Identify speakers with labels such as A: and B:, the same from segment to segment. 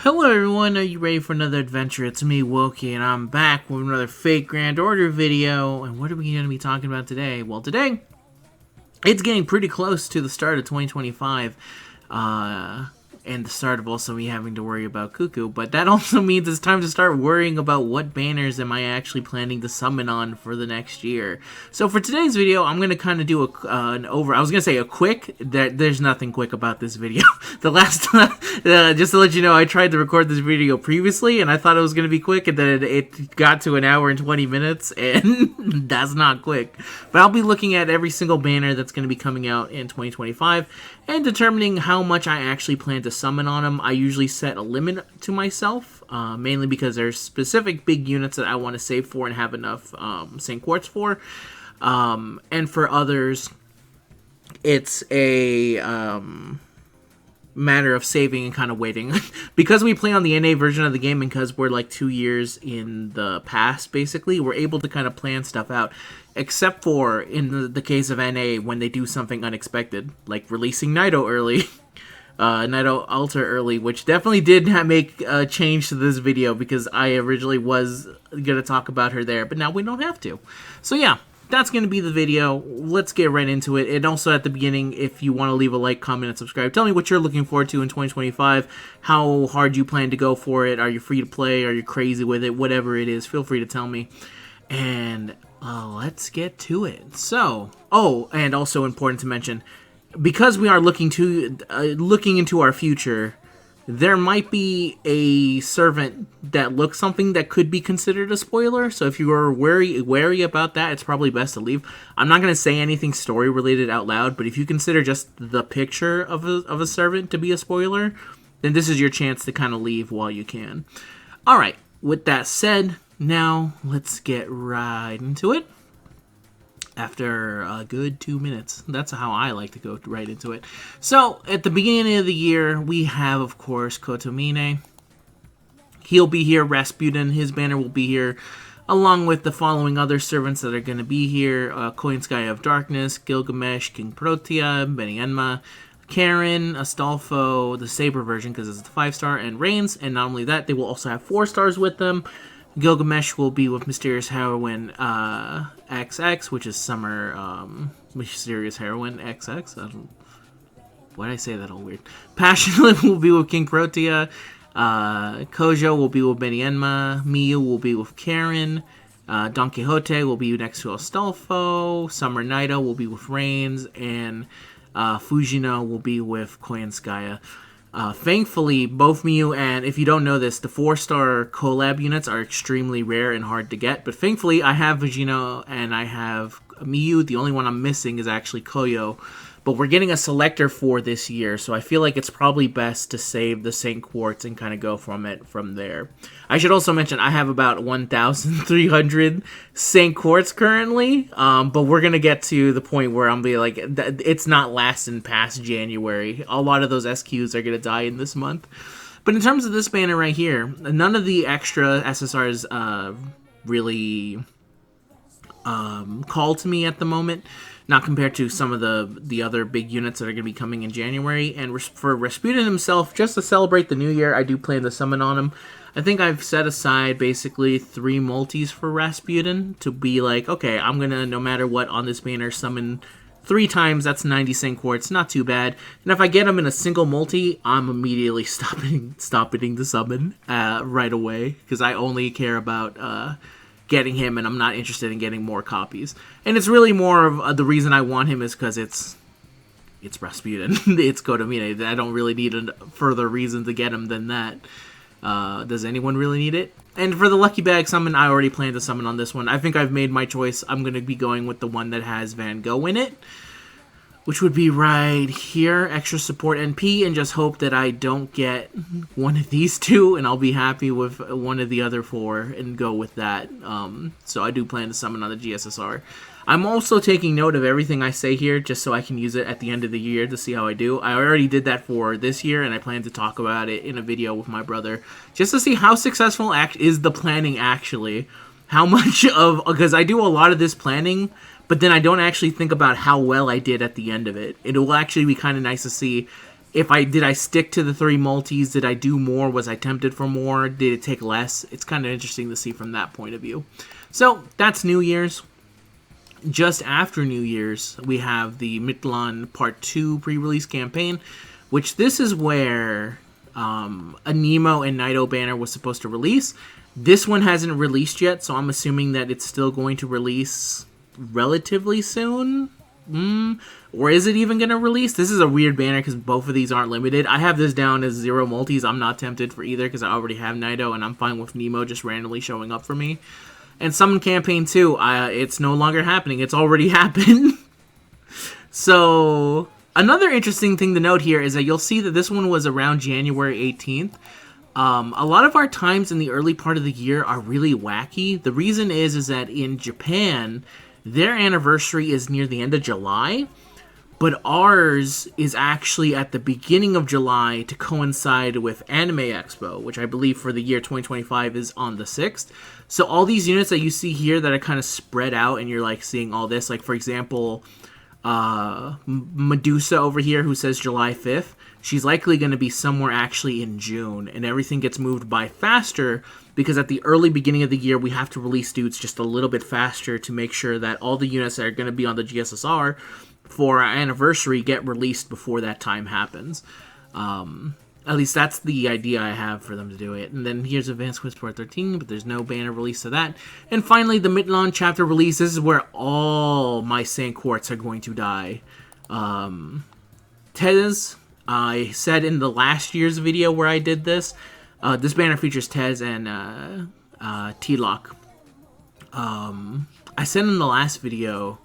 A: Hello everyone, are you ready for another adventure? It's me, Wokey, and I'm back with another Fake Grand Order video. And what are we going to be talking about today? Well, today, it's getting pretty close to the start of 2025. And the start of also me having to worry about Cuckoo, but that also means it's time to start worrying about what banners am I actually planning to summon on for the next year. So for today's video, I'm going to kind of do I was going to say a quick, there's nothing quick about this video. The last time, just to let you know, I tried to record this video previously, and I thought it was going to be quick, and then it got to an hour and 20 minutes, and that's not quick. But I'll be looking at every single banner that's going to be coming out in 2025, and determining how much I actually plan to summon on them. I usually set a limit to myself, mainly because there's specific big units that I want to save for and have enough St. Quartz for. And for others, it's a matter of saving and kind of waiting. Because we play on the NA version of the game, and because we're like 2 years in the past, basically, we're able to kind of plan stuff out. Except for in the case of NA, when they do something unexpected, like releasing Naito early, Naito Alter early, which definitely did make a change to this video, because I originally was going to talk about her there, but now we don't have to. So yeah, that's going to be the video. Let's get right into it. And also at the beginning, if you want to leave a like, comment, and subscribe, tell me what you're looking forward to in 2025, how hard you plan to go for it, are you free to play, are you crazy with it, whatever it is, feel free to tell me. And let's get to it. So, and also important to mention, because we are looking into our future, there might be a servant that looks something that could be considered a spoiler. So if you are wary about that, it's probably best to leave. I'm not going to say anything story related out loud, but if you consider just the picture of a servant to be a spoiler, then this is your chance to kind of leave while you can. All right. With that said, now let's get right into it. After a good 2 minutes. That's how I like to go right into it. So, at the beginning of the year, we have, of course, Kotomine. He'll be here. Rasputin, his banner will be here, along with the following other servants that are going to be here. Koin Sky of Darkness, Gilgamesh, King Protea, Benienma, Karen, Astolfo, the Saber version, because it's the 5-star, and Reigns. And not only that, they will also have 4 stars with them. Gilgamesh will be with Mysterious Heroine XX, which is Summer Mysterious Heroine XX. Why did I say that all weird? Passionate will be with King Protea. Kojo will be with Benienma. Miyu will be with Karen. Don Quixote will be next to Astolfo. Summer Naito will be with Reigns. And Fujino will be with Koyanskaya. Thankfully, both Miyu and, if you don't know this, the 4-star collab units are extremely rare and hard to get. But thankfully, I have Vegino and I have Miyu. The only one I'm missing is actually Koyo. But we're getting a selector for this year, so I feel like it's probably best to save the St. Quartz and kind of go from there. I should also mention I have about 1,300 St. Quartz currently, but we're going to get to the point where I'm be like, it's not lasting past January. A lot of those SQs are going to die in this month. But in terms of this banner right here, none of the extra SSRs really call to me at the moment. Not compared to some of the other big units that are going to be coming in January. And for Rasputin himself, just to celebrate the new year, I do plan to summon on him. I think I've set aside basically 3 multis for Rasputin to be like, okay, I'm going to, no matter what, on this banner, summon 3 times. That's 90 St. Quartz, not too bad. And if I get him in a single multi, I'm immediately stopping the summon right away. Because I only care about getting him, and I'm not interested in getting more copies. And it's really more of the reason I want him is because it's Rasputin. It's Kotomine. I don't really need a further reason to get him than that. Does anyone really need it? And for the Lucky Bag summon, I already plan to summon on this one. I think I've made my choice. I'm going to be going with the one that has Van Gogh in it, which would be right here, extra support NP, and just hope that I don't get one of these 2, and I'll be happy with one of the other 4 and go with that. So I do plan to summon on the GSSR. I'm also taking note of everything I say here, just so I can use it at the end of the year to see how I do. I already did that for this year, and I plan to talk about it in a video with my brother, just to see how successful is the planning actually. How much of, because I do a lot of this planning, but then I don't actually think about how well I did at the end of it. It will actually be kind of nice to see Did I stick to the 3 multis? Did I do more? Was I tempted for more? Did it take less? It's kind of interesting to see from that point of view. So that's New Year's. Just after New Year's, we have the Midland Part 2 pre-release campaign, which this is where a Nemo and Naito banner was supposed to release. This one hasn't released yet, so I'm assuming that it's still going to release relatively soon. Or is it even going to release? This is a weird banner because both of these aren't limited. I have this down as 0 multis. I'm not tempted for either because I already have Naito, and I'm fine with Nemo just randomly showing up for me. And Summon Campaign 2, it's no longer happening. It's already happened. So, another interesting thing to note here is that you'll see that this one was around January 18th. A lot of our times in the early part of the year are really wacky. The reason is that in Japan, their anniversary is near the end of July, but ours is actually at the beginning of July to coincide with Anime Expo, which I believe for the year 2025 is on the 6th. So all these units that you see here that are kind of spread out and you're like seeing all this, like for example, Medusa over here who says July 5th, she's likely going to be somewhere actually in June, and everything gets moved by faster because at the early beginning of the year we have to release dudes just a little bit faster to make sure that all the units that are going to be on the GSSR for our anniversary get released before that time happens. At least that's the idea I have for them to do it. And then here's Advanced Quiz Part 13, but there's no banner release of that. And finally, the Midland chapter release. This is where all my Saint Quartz are going to die. Tez, I said in the last year's video where I did this, this banner features Tez and T-Lock. I said in the last video,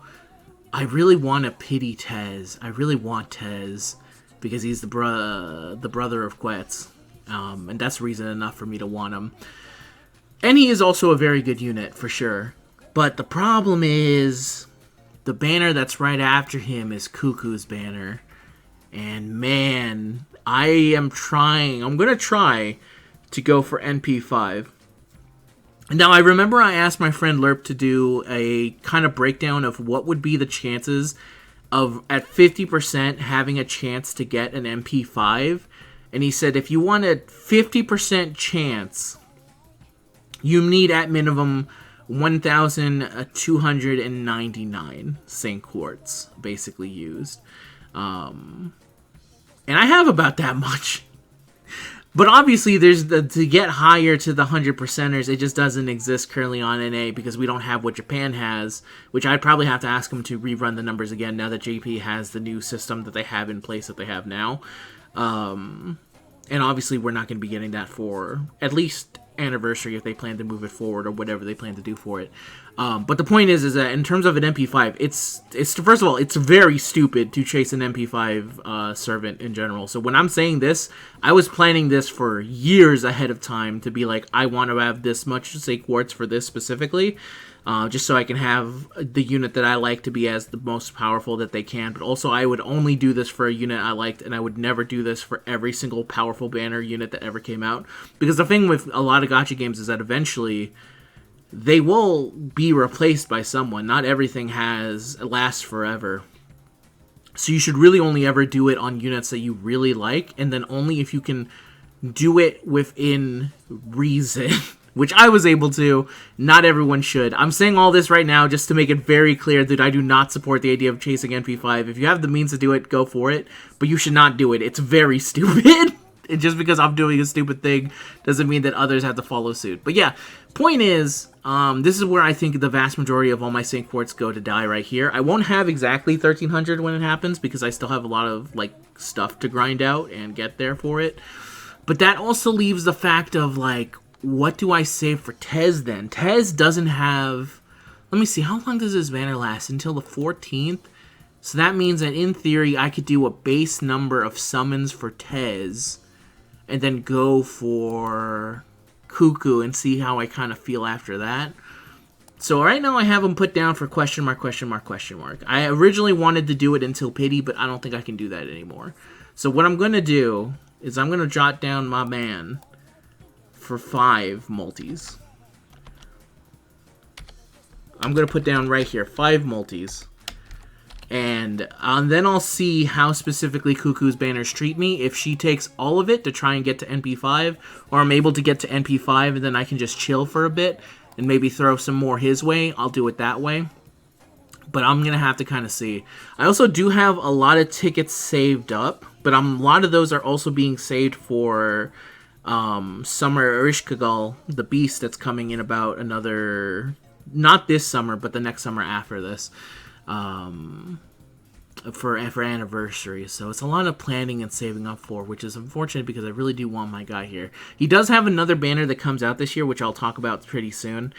A: I really want to pity Tez. I really want Tez because he's the brother of Quetz. And that's reason enough for me to want him. And he is also a very good unit, for sure. But the problem is, the banner that's right after him is Cuckoo's banner. And man, I'm going to try to go for NP5. Now, I remember I asked my friend Lerp to do a kind of breakdown of what would be the chances of, at 50%, having a chance to get an MP5. And he said if you want a 50% chance, you need at minimum 1,299 Saint Quartz, basically used. And I have about that much. But obviously, there's to get higher to the 100%ers, it just doesn't exist currently on NA because we don't have what Japan has, which I'd probably have to ask them to rerun the numbers again now that JP has the new system that they have in place that they have now. And obviously, we're not going to be getting that for at least anniversary if they plan to move it forward or whatever they plan to do for it. But the point is that in terms of an MP5, it's first of all, it's very stupid to chase an MP5 servant in general. So when I'm saying this, I was planning this for years ahead of time to be like, I want to have this much Saint Quartz for this specifically, just so I can have the unit that I like to be as the most powerful that they can. But also, I would only do this for a unit I liked, and I would never do this for every single powerful banner unit that ever came out. Because the thing with a lot of gacha games is that eventually they will be replaced by someone. Not everything lasts forever. So you should really only ever do it on units that you really like, and then only if you can do it within reason. Which I was able to. Not everyone should. I'm saying all this right now just to make it very clear that I do not support the idea of chasing NP5. If you have the means to do it, go for it. But you should not do it. It's very stupid. And just because I'm doing a stupid thing doesn't mean that others have to follow suit. But yeah, point is, this is where I think the vast majority of all my Saint Quartz go to die right here. I won't have exactly 1,300 when it happens because I still have a lot of like stuff to grind out and get there for it. But that also leaves the fact of like, what do I save for Tez then? Tez doesn't have... Let me see, how long does this banner last? Until the 14th? So that means that in theory, I could do a base number of summons for Tez and then go for Cuckoo and see how I kind of feel after that. So right now I have them put down for question mark, question mark, question mark. I originally wanted to do it until Pity, but I don't think I can do that anymore. So what I'm going to do is I'm going to jot down my man for 5 multis. I'm going to put down right here, 5 multis. And then I'll see how specifically Cuckoo's banners treat me. If she takes all of it to try and get to NP5, or I'm able to get to NP5 and then I can just chill for a bit and maybe throw some more his way, I'll do it that way. But I'm going to have to kind of see. I also do have a lot of tickets saved up, but a lot of those are also being saved for Summer Erishkigal, the Beast, that's coming in about another... Not this summer, but the next summer after this. For anniversary. So it's a lot of planning and saving up for, which is unfortunate because I really do want my guy here. He does have another banner that comes out this year, which I'll talk about pretty soon.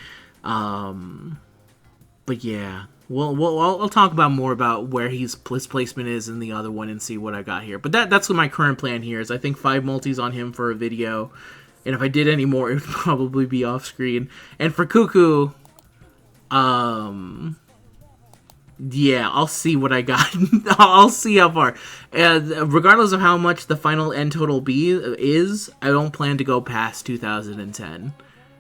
A: But yeah, I'll talk about more about where his placement is in the other one and see what I got here. But that's what my current plan here is. I think 5 multis on him for a video, and if I did any more, it would probably be off screen. And for Cuckoo, yeah, I'll see what I got. I'll see how far. Regardless of how much the final end total is, I don't plan to go past 2010.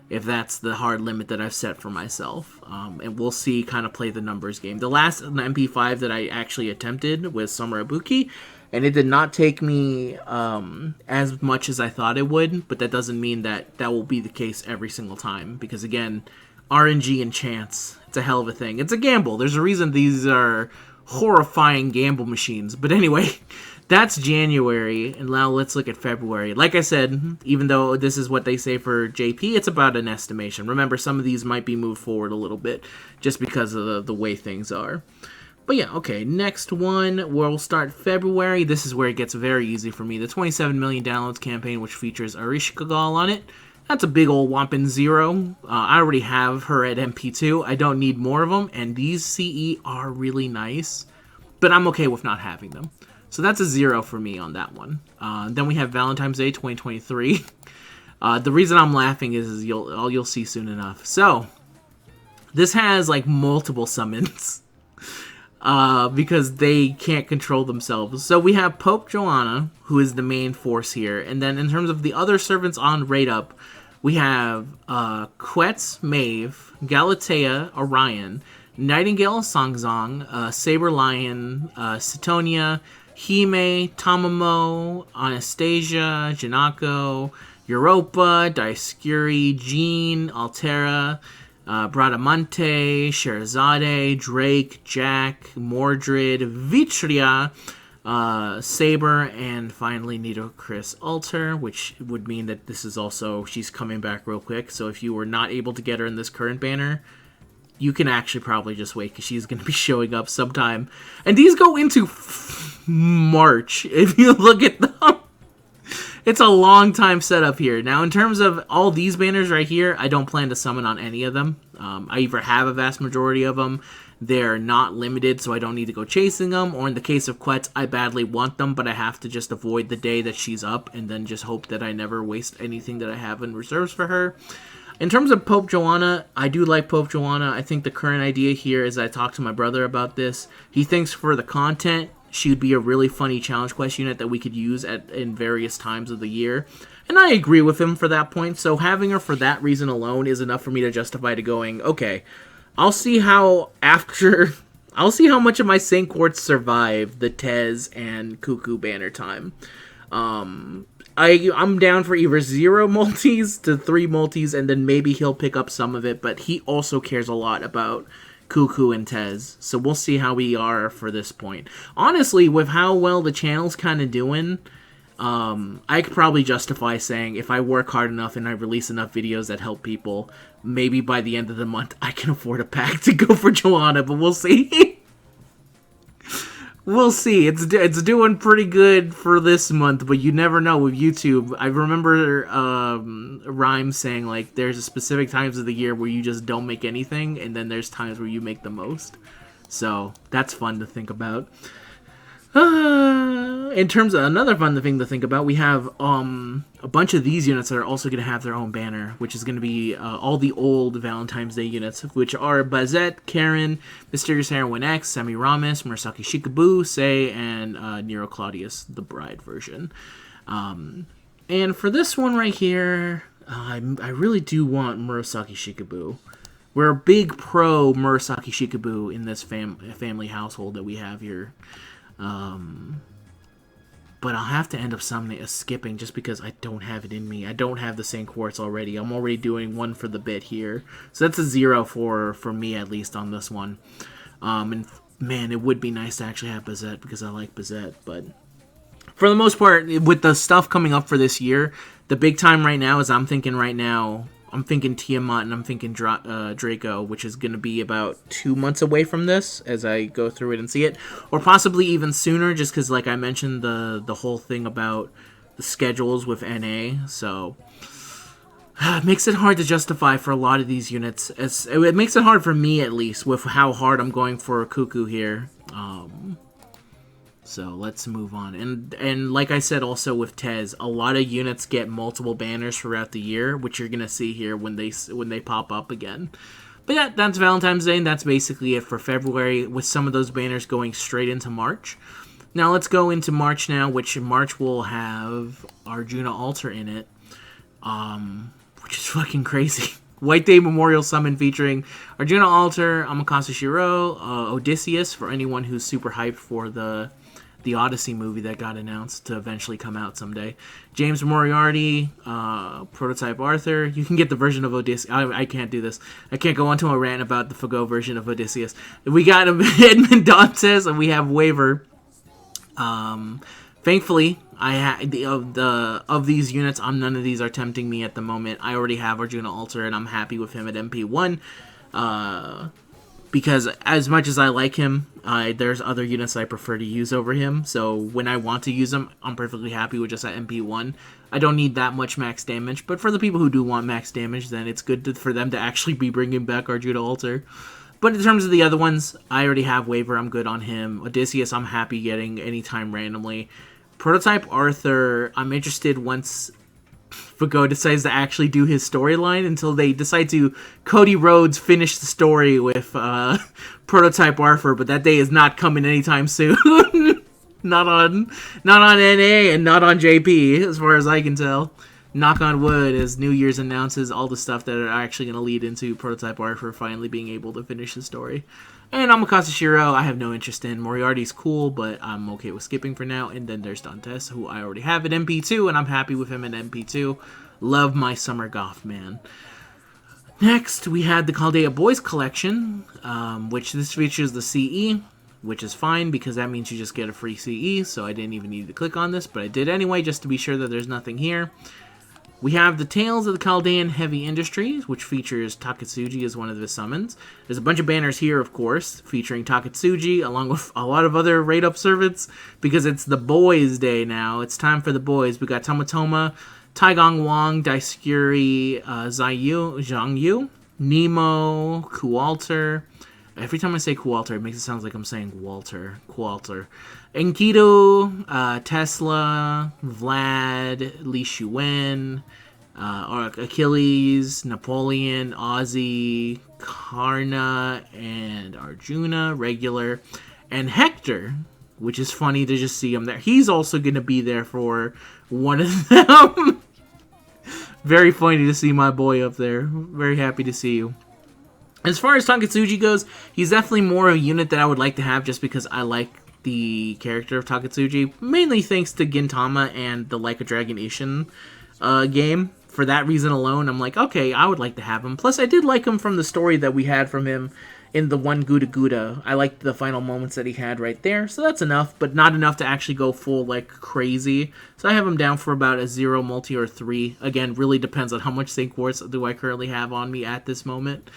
A: If that's the hard limit that I've set for myself. And we'll see, kind of play the numbers game. The last MP5 that I actually attempted was Summer Ibuki, and it did not take me as much as I thought it would, but that doesn't mean that will be the case every single time, because again, RNG and chance, it's a hell of a thing. It's a gamble. There's a reason these are horrifying gamble machines. But anyway, that's January, and now let's look at February. Like I said, even though this is what they say for JP, it's about an estimation. Remember, some of these might be moved forward a little bit just because of the way things are. But yeah, okay, next one, we'll start February. This is where it gets very easy for me. The 27 million downloads campaign, which features Erishkigal on it. That's a big old whopping 0. I already have her at MP2. I don't need more of them, and these CE are really nice, but I'm okay with not having them. So that's a 0 for me on that one. Then we have Valentine's Day 2023. The reason I'm laughing is you'll see soon enough. So this has like multiple summons because they can't control themselves. So we have Pope Joanna, who is the main force here, and then in terms of the other servants on Raid Up, we have Quetz, Maeve, Galatea, Orion, Nightingale, Songzong, Saber Lion, Sitonia, Hime, Tamamo, Anastasia, Janako, Europa, Daisuke, Jean, Altera, Bradamante, Sherazade, Drake, Jack, Mordred, Vitria, Saber, and finally Nito Chris Alter, which would mean that this is also, she's coming back real quick, so if you were not able to get her in this current banner, you can actually probably just wait, because she's going to be showing up sometime. And these go into March, if you look at them. It's a long time setup here. Now, in terms of all these banners right here, I don't plan to summon on any of them. I either have a vast majority of them, they're not limited, so I don't need to go chasing them, or in the case of Quetz, I badly want them, but I have to just avoid the day that she's up, and then just hope that I never waste anything that I have in reserves for her. In terms of Pope Joanna, I do like Pope Joanna. I think the current idea here is I talked to my brother about this. He thinks for the content, she would be a really funny challenge quest unit that we could use in various times of the year. And I agree with him for that point, so having her for that reason alone is enough for me to justify to going, okay, I'll see how much of my Saint Quartz survive the Tez and Cuckoo banner time. I'm down for either 0 multis to 3 multis, and then maybe he'll pick up some of it, but he also cares a lot about Cuckoo and Tez, so we'll see how we are for this point. Honestly, with how well the channel's kind of doing, I could probably justify saying if I work hard enough and I release enough videos that help people, maybe by the end of the month I can afford a pack to go for Joanna, but we'll see. We'll see. It's doing pretty good for this month, but you never know with YouTube. I remember Rhyme saying, like, there's specific times of the year where you just don't make anything, and then there's times where you make the most. So, that's fun to think about. In terms of another fun thing to think about, we have a bunch of these units that are also going to have their own banner, which is going to be all the old Valentine's Day units, which are Bazette, Karen, Mysterious Heroine X, Semiramis, Murasaki Shikabu, Sei, and Nero Claudius, the bride version. And for this one right here, I really do want Murasaki Shikabu. we're a big pro Murasaki Shikabue in this family household that we have here. But I'll have to end up skipping just because I don't have it in me. I don't have the same quartz already. I'm already doing one for the bit here. So that's a 0 for me, at least, on this one. And, man, it would be nice to actually have Bazette because I like Bazette. But for the most part, with the stuff coming up for this year, the big time right now is I'm thinking Tiamat and I'm thinking Draco, which is going to be about 2 months away from this as I go through it and see it. Or possibly even sooner, just because, like I mentioned, the whole thing about the schedules with NA. So it makes it hard to justify for a lot of these units. It makes it hard for me, at least, with how hard I'm going for Cuckoo here. So let's move on. And like I said also with Tez, a lot of units get multiple banners throughout the year, which you're going to see here when they pop up again. But yeah, that's Valentine's Day, and that's basically it for February, with some of those banners going straight into March. Now let's go into March now, which in March will have Arjuna Altar in it, which is fucking crazy. White Day Memorial Summon featuring Arjuna Altar, Amakase Shiro, Odysseus, for anyone who's super hyped for the Odyssey movie that got announced to eventually come out someday. James Moriarty, Prototype Arthur. You can get the version of Odysseus. I can't do this. I can't go onto a rant about the FGO version of Odysseus. We got Edmund Dantes, and we have Waver. Thankfully, of these units, none of these are tempting me at the moment. I already have Arjuna Altar, and I'm happy with him at MP1. Because as much as I like him, there's other units I prefer to use over him. So when I want to use him, I'm perfectly happy with just at MP1. I don't need that much max damage. But for the people who do want max damage, then it's good for them to actually be bringing back Arjuna Altar. But in terms of the other ones, I already have Waver. I'm good on him. Odysseus, I'm happy getting anytime randomly. Prototype Arthur, I'm interested once FGO decides to actually do his storyline, until they decide to Cody Rhodes finish the story with Prototype Arthur, but that day is not coming anytime soon. not on NA and not on JP, as far as I can tell. Knock on wood, as New Year's announces all the stuff that are actually going to lead into Prototype Arthur finally being able to finish the story. And Amakase Shiro, I have no interest in. Moriarty's cool, but I'm okay with skipping for now. And then there's Dantes, who I already have at MP2, and I'm happy with him at MP2. Love my Summer Goth man. Next, we had the Chaldea Boys Collection, which this features the CE, which is fine, because that means you just get a free CE, so I didn't even need to click on this, but I did anyway, just to be sure that there's nothing here. We have the Tales of the Chaldean Heavy Industries, which features Takatsuji as one of the summons. There's a bunch of banners here, of course, featuring Takatsuji, along with a lot of other raid-up servants, because it's the boys' day now. It's time for the boys. We got Tomatoma, Taigong Wang, Daisuke, Zhang Yu, Nemo, Kualter. Every time I say Kualter, it makes it sound like I'm saying Walter. Kualter. Enkidu, Tesla, Vlad, Li Shuen, Achilles, Napoleon, Ozzy, Karna, and Arjuna, regular, and Hector, which is funny to just see him there. He's also going to be there for one of them. Very funny to see my boy up there. Very happy to see you. As far as Takatsuji goes, he's definitely more a unit that I would like to have, just because I like the character of Takatsuji, mainly thanks to Gintama and the Like a Dragon Ishin game. For that reason alone, I'm like, okay, I would like to have him. Plus, I did like him from the story that we had from him in the one Gouda Gouda. I liked the final moments that he had right there, so that's enough, but not enough to actually go full, like, crazy. So I have him down for about a 0 multi or 3. Again, really depends on how much Sync Quartz do I currently have on me at this moment.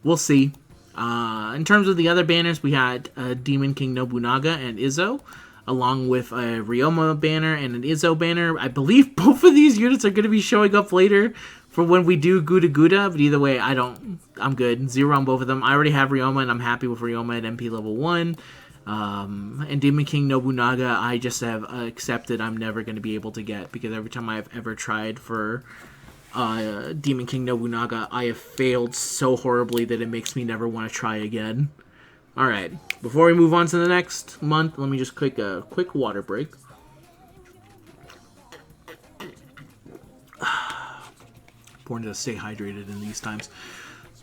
A: We'll see. In terms of the other banners, we had Demon King Nobunaga and Izzo, along with a Ryoma banner and an Izzo banner. I believe both of these units are going to be showing up later for when we do Gouda Gouda, but either way, I'm good. 0 on both of them. I already have Ryoma, and I'm happy with Ryoma at MP level 1. And Demon King Nobunaga, I just have accepted I'm never going to be able to get, because every time I've ever tried for Demon King Nobunaga, I have failed so horribly that it makes me never want to try again. Alright, before we move on to the next month, let me just take a quick water break. Important to stay hydrated in these times.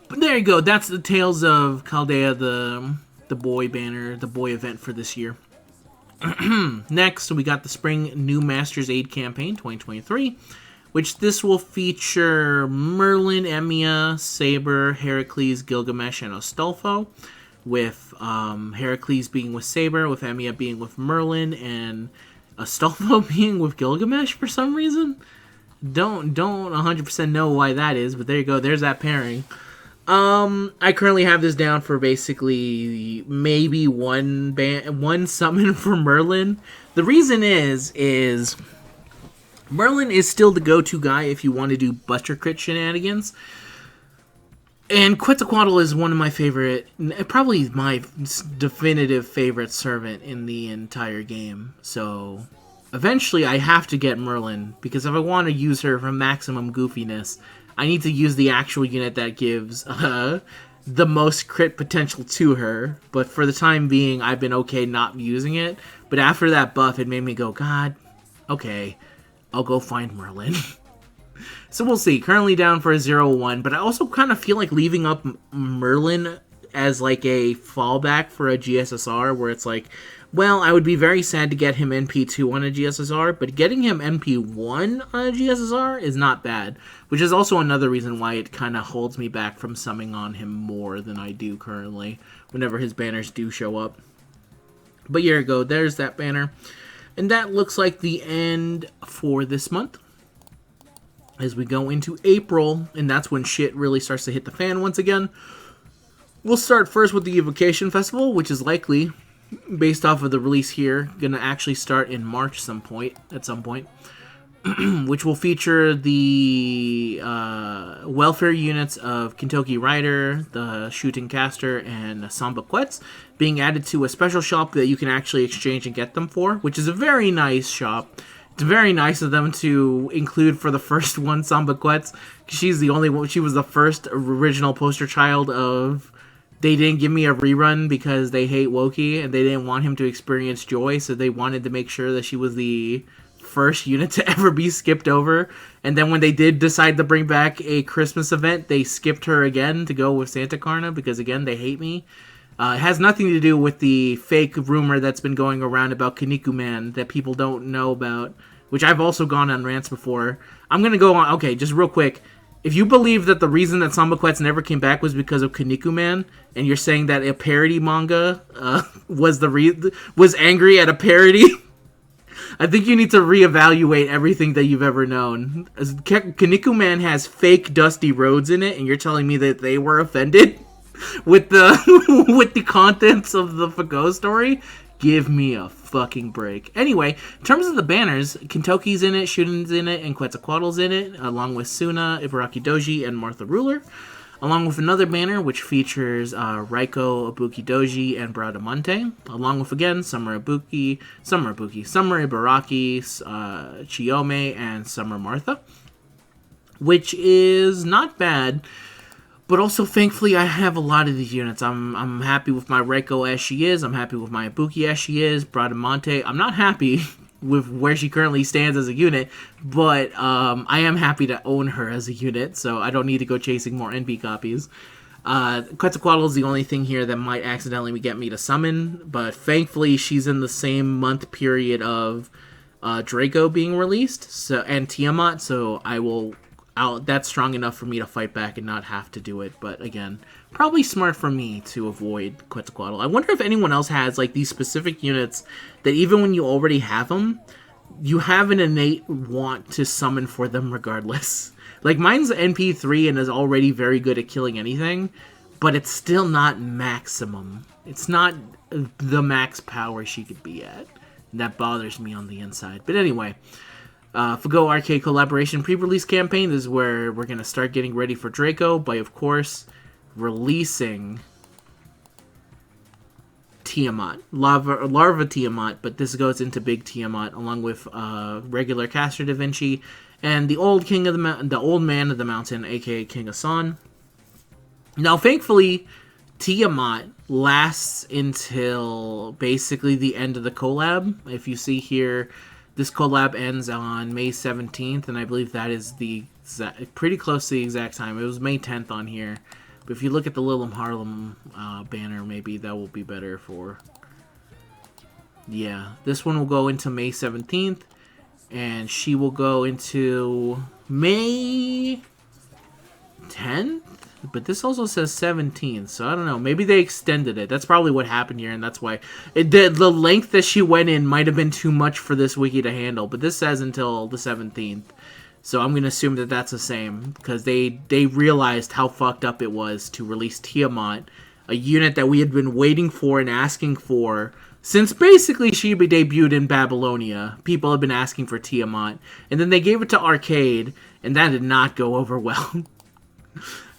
A: But there you go. That's the Tales of Chaldea, the boy banner, the boy event for this year. Next, we got the Spring New Masters Aid Campaign 2023, which this will feature Merlin, Emiya, Saber, Heracles, Gilgamesh, and Astolfo, with Heracles being with Saber, with Emiya being with Merlin, and Astolfo being with Gilgamesh for some reason. Don't 100% know why that is, but there you go. There's that pairing. I currently have this down for basically maybe one summon for Merlin. The reason is Merlin is still the go-to guy if you want to do Buster Crit shenanigans. And Quetzalcoatl is one of my favorite, probably my definitive favorite servant in the entire game. So eventually I have to get Merlin, because if I want to use her for maximum goofiness, I need to use the actual unit that gives the most crit potential to her. But for the time being, I've been okay not using it. But after that buff, it made me go, God, okay, I'll go find Merlin. So we'll see. Currently down for a 0-1, but I also kind of feel like leaving up Merlin as like a fallback for a GSSR, where it's like, well, I would be very sad to get him NP2 on a GSSR, but getting him NP1 on a GSSR is not bad, which is also another reason why it kind of holds me back from summing on him more than I do currently, whenever his banners do show up. But here we go. There's that banner. And that looks like the end for this month. As we go into April, and that's when shit really starts to hit the fan once again. We'll start first with the Evocation Festival, which is likely, based off of the release here, going to actually start in March at some point. Which will feature the welfare units of Kintoki Rider, the Shooting Caster, and Samba Quetz being added to a special shop that you can actually exchange and get them for, which is a very nice shop. It's very nice of them to include for the first one Samba Quetz. She's the only one. She was the first original poster child of. They didn't give me a rerun because they hate Wokey and they didn't want him to experience joy, so they wanted to make sure that she was the first unit to ever be skipped over. And then when they did decide to bring back a Christmas event, they skipped her again to go with Santa Carna because, again, they hate me. It has nothing to do with the fake rumor that's been going around about Kaniku Man that people don't know about, which I've also gone on rants before. I'm going to go on... Okay, just real quick. If you believe that the reason that Samba Quetz never came back was because of Kaniku Man, and you're saying that a parody manga was angry at a parody, I think you need to reevaluate everything that you've ever known. Kaniku Man has fake Dusty Roads in it, and you're telling me that they were offended with the contents of the FGO story? Give me a fucking break. Anyway, in terms of the banners, Kintoki's in it, Shuden's in it, and Quetzalcoatl's in it, along with Suna, Ibaraki Doji, and Martha Ruler, along with another banner which features Raiko, Ibuki Doji, and Bradamante, along with, again, Summer Ibaraki, Chiyome, and Summer Martha, which is not bad. But also, thankfully, I have a lot of these units. I'm happy with my Reiko as she is. I'm happy with my Ibuki as she is. Bradamante, I'm not happy with where she currently stands as a unit, but I am happy to own her as a unit, so I don't need to go chasing more NP copies. Quetzalcoatl is the only thing here that might accidentally get me to summon, but thankfully, she's in the same month period of Draco being released, and Tiamat, so that's strong enough for me to fight back and not have to do it. But again, probably smart for me to avoid Quetzalcoatl. I wonder if anyone else has like these specific units that even when you already have them, you have an innate want to summon for them regardless. Like mine's NP3 and is already very good at killing anything, but it's still not maximum. It's not the max power she could be at. And that bothers me on the inside. But anyway, FGO Arcade Collaboration pre-release campaign. This is where we're going to start getting ready for Draco by, of course, releasing Tiamat. Larva Tiamat, but this goes into Big Tiamat, along with regular Caster Da Vinci and the old man of the mountain, aka King Asan. Now, thankfully, Tiamat lasts until basically the end of the collab. If you see here, this collab ends on May 17th, and I believe that is pretty close to the exact time. It was May 10th on here. But if you look at the Lilum Harlem banner, maybe that will be better for... Yeah, this one will go into May 17th, and she will go into May 10th? But this also says 17th, so I don't know. Maybe they extended it. That's probably what happened here, and that's why... the length that she went in might have been too much for this wiki to handle, but this says until the 17th. So I'm going to assume that that's the same, because they realized how fucked up it was to release Tiamat, a unit that we had been waiting for and asking for since basically she debuted in Babylonia. People have been asking for Tiamat, and then they gave it to Arcade, and that did not go over well.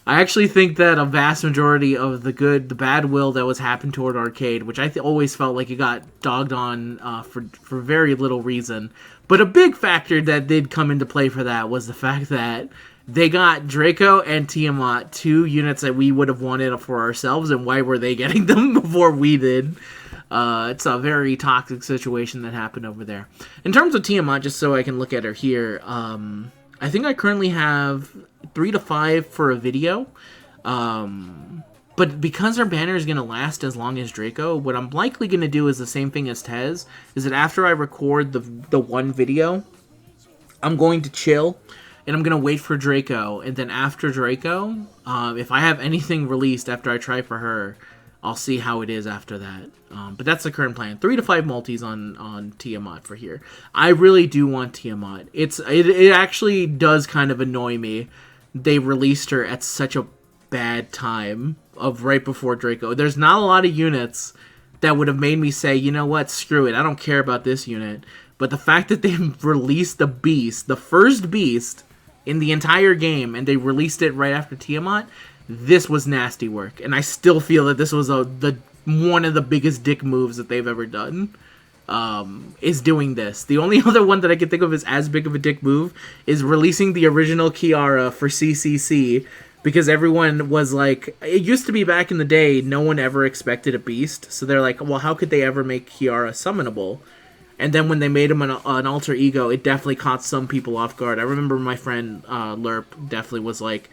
A: I actually think that a vast majority of the bad will that was happened toward Arcade, which I always felt like it got dogged on for very little reason. But a big factor that did come into play for that was the fact that they got Draco and Tiamat, 2 units that we would have wanted for ourselves, and why were they getting them before we did? It's a very toxic situation that happened over there. In terms of Tiamat, just so I can look at her here, I think I currently have 3 to 5 for a video. But because our banner is going to last as long as Draco, what I'm likely going to do is the same thing as Tez, is that after I record the one video, I'm going to chill, and I'm going to wait for Draco, and then after Draco, if I have anything released after I try for her, I'll see how it is after that. But that's the current plan. 3 to 5 multis on Tiamat for here. I really do want Tiamat. It actually does kind of annoy me. They released her at such a bad time of right before Draco. There's not a lot of units that would have made me say, you know what, screw it, I don't care about this unit. But the fact that they released the beast, the first beast in the entire game, and they released it right after Tiamat, this was nasty work. And I still feel that this was one of the biggest dick moves that they've ever done. Is doing this. The only other one that I can think of as big of a dick move is releasing the original Kiara for CCC, because everyone was like, it used to be back in the day, no one ever expected a beast, so they're like, well, how could they ever make Kiara summonable? And then when they made him an alter ego, it definitely caught some people off guard. I remember my friend Lerp definitely was like,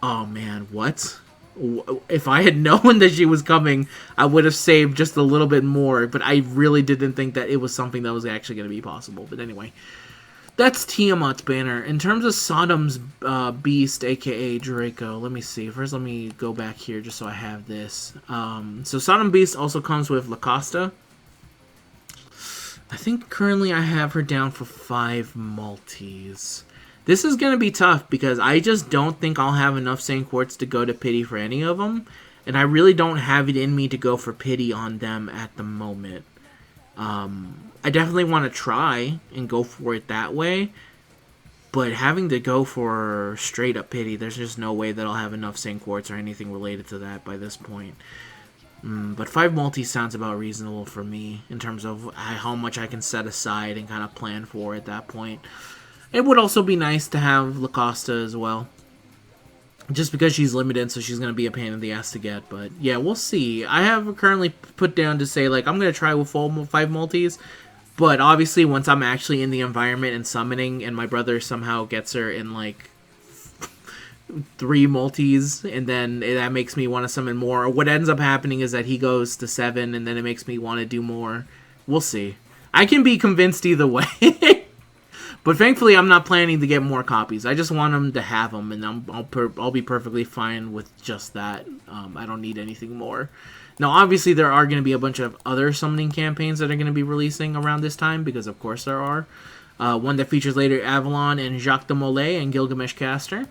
A: oh man, what? If I had known that she was coming, I would have saved just a little bit more, but I really didn't think that it was something that was actually going to be possible. But anyway, that's Tiamat's banner. In terms of Sodom's beast, aka Draco, let me see. First, let me go back here just so I have this. So Sodom Beast also comes with Lacosta. I think currently I have her down for 5 multis. This is going to be tough because I just don't think I'll have enough Saint Quartz to go to Pity for any of them. And I really don't have it in me to go for Pity on them at the moment. I definitely want to try and go for it that way. But having to go for straight up Pity, there's just no way that I'll have enough Saint Quartz or anything related to that by this point. But 5 multis sounds about reasonable for me in terms of how much I can set aside and kind of plan for at that point. It would also be nice to have Lacosta as well. Just because she's limited, so she's going to be a pain in the ass to get. But yeah, we'll see. I have currently put down to say, like, I'm going to try with full 5 multis. But obviously, once I'm actually in the environment and summoning, and my brother somehow gets her in, like, 3 multis, and then that makes me want to summon more. Or what ends up happening is that he goes to 7, and then it makes me want to do more. We'll see. I can be convinced either way. But thankfully, I'm not planning to get more copies. I just want them to have them, and I'll be perfectly fine with just that. I don't need anything more. Now, obviously, there are going to be a bunch of other summoning campaigns that are going to be releasing around this time, because of course there are. One that features later Avalon and Jacques de Molay and Gilgamesh Caster.